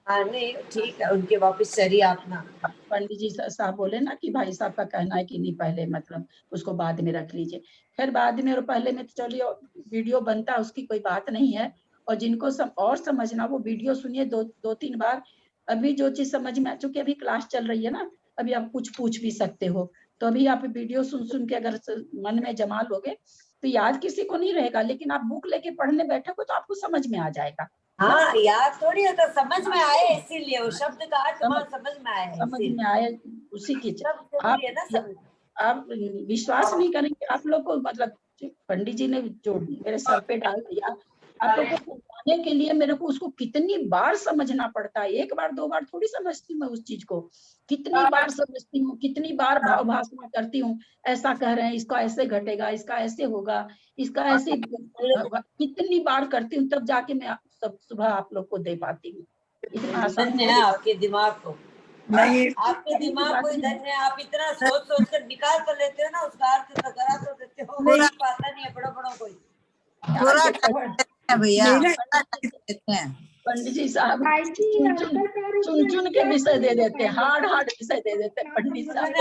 हाँ नहीं ठीक है, उनके वापस शरीर अपना पंडित जी साहब बोले ना कि भाई साहब का कहना है कि नहीं पहले मतलब उसको बाद में रख लीजिए, फिर बाद में और पहले में तो चलिए वीडियो बनता है, उसकी कोई बात नहीं है, और जिनको और समझना वो वीडियो सुनिए 2-3 बार, अभी जो चीज समझ में आ चुकी अभी क्लास चल रही है ना, अभी आप कुछ पूछ भी सकते हो, तो अभी आप वीडियो सुन के अगर मन में जमा लोगे तो याद किसी को नहीं रहेगा, लेकिन आप बुक लेके पढ़ने बैठोगे तो आपको समझ में आ जाएगा। हाँ याद थोड़ी होता, समझ में आए इसीलिए वो शब्द का अर्थ समझ में आए, समझ में आए उसी की आप विश्वास नहीं करेंगे, आप लोग को मतलब पंडित जी ने जो मेरे सर पे डाल दिया, आप लोग को समझाने के लिए मेरे को उसको कितनी बार समझना पड़ता है, 1 बार 2 बार थोड़ी समझती हूँ मैं उस चीज को, कितनी बार समझती हूँ, कितनी बार भाव भाषा करती हूँ, ऐसा कह रहे हैं इसका ऐसे घटेगा, इसका ऐसे होगा, इसका ऐसे, कितनी बार करती हूँ, तब जाके मैं सब सुबह आप लोग को दे पाती हूँ। इतना आसान है आपके दिमाग को, नहीं आपके दिमाग को धन्य, आप इतना सोच कर निकाल कर लेते हो ना, उसका अर्थ तो करा तो देते हो, नहीं पता नहीं है बड़ों कोई भैया। पंडित जी साहब चुन के विषय दे देते हैं, हार्ड विषय दे देते हैं पंडित साहब।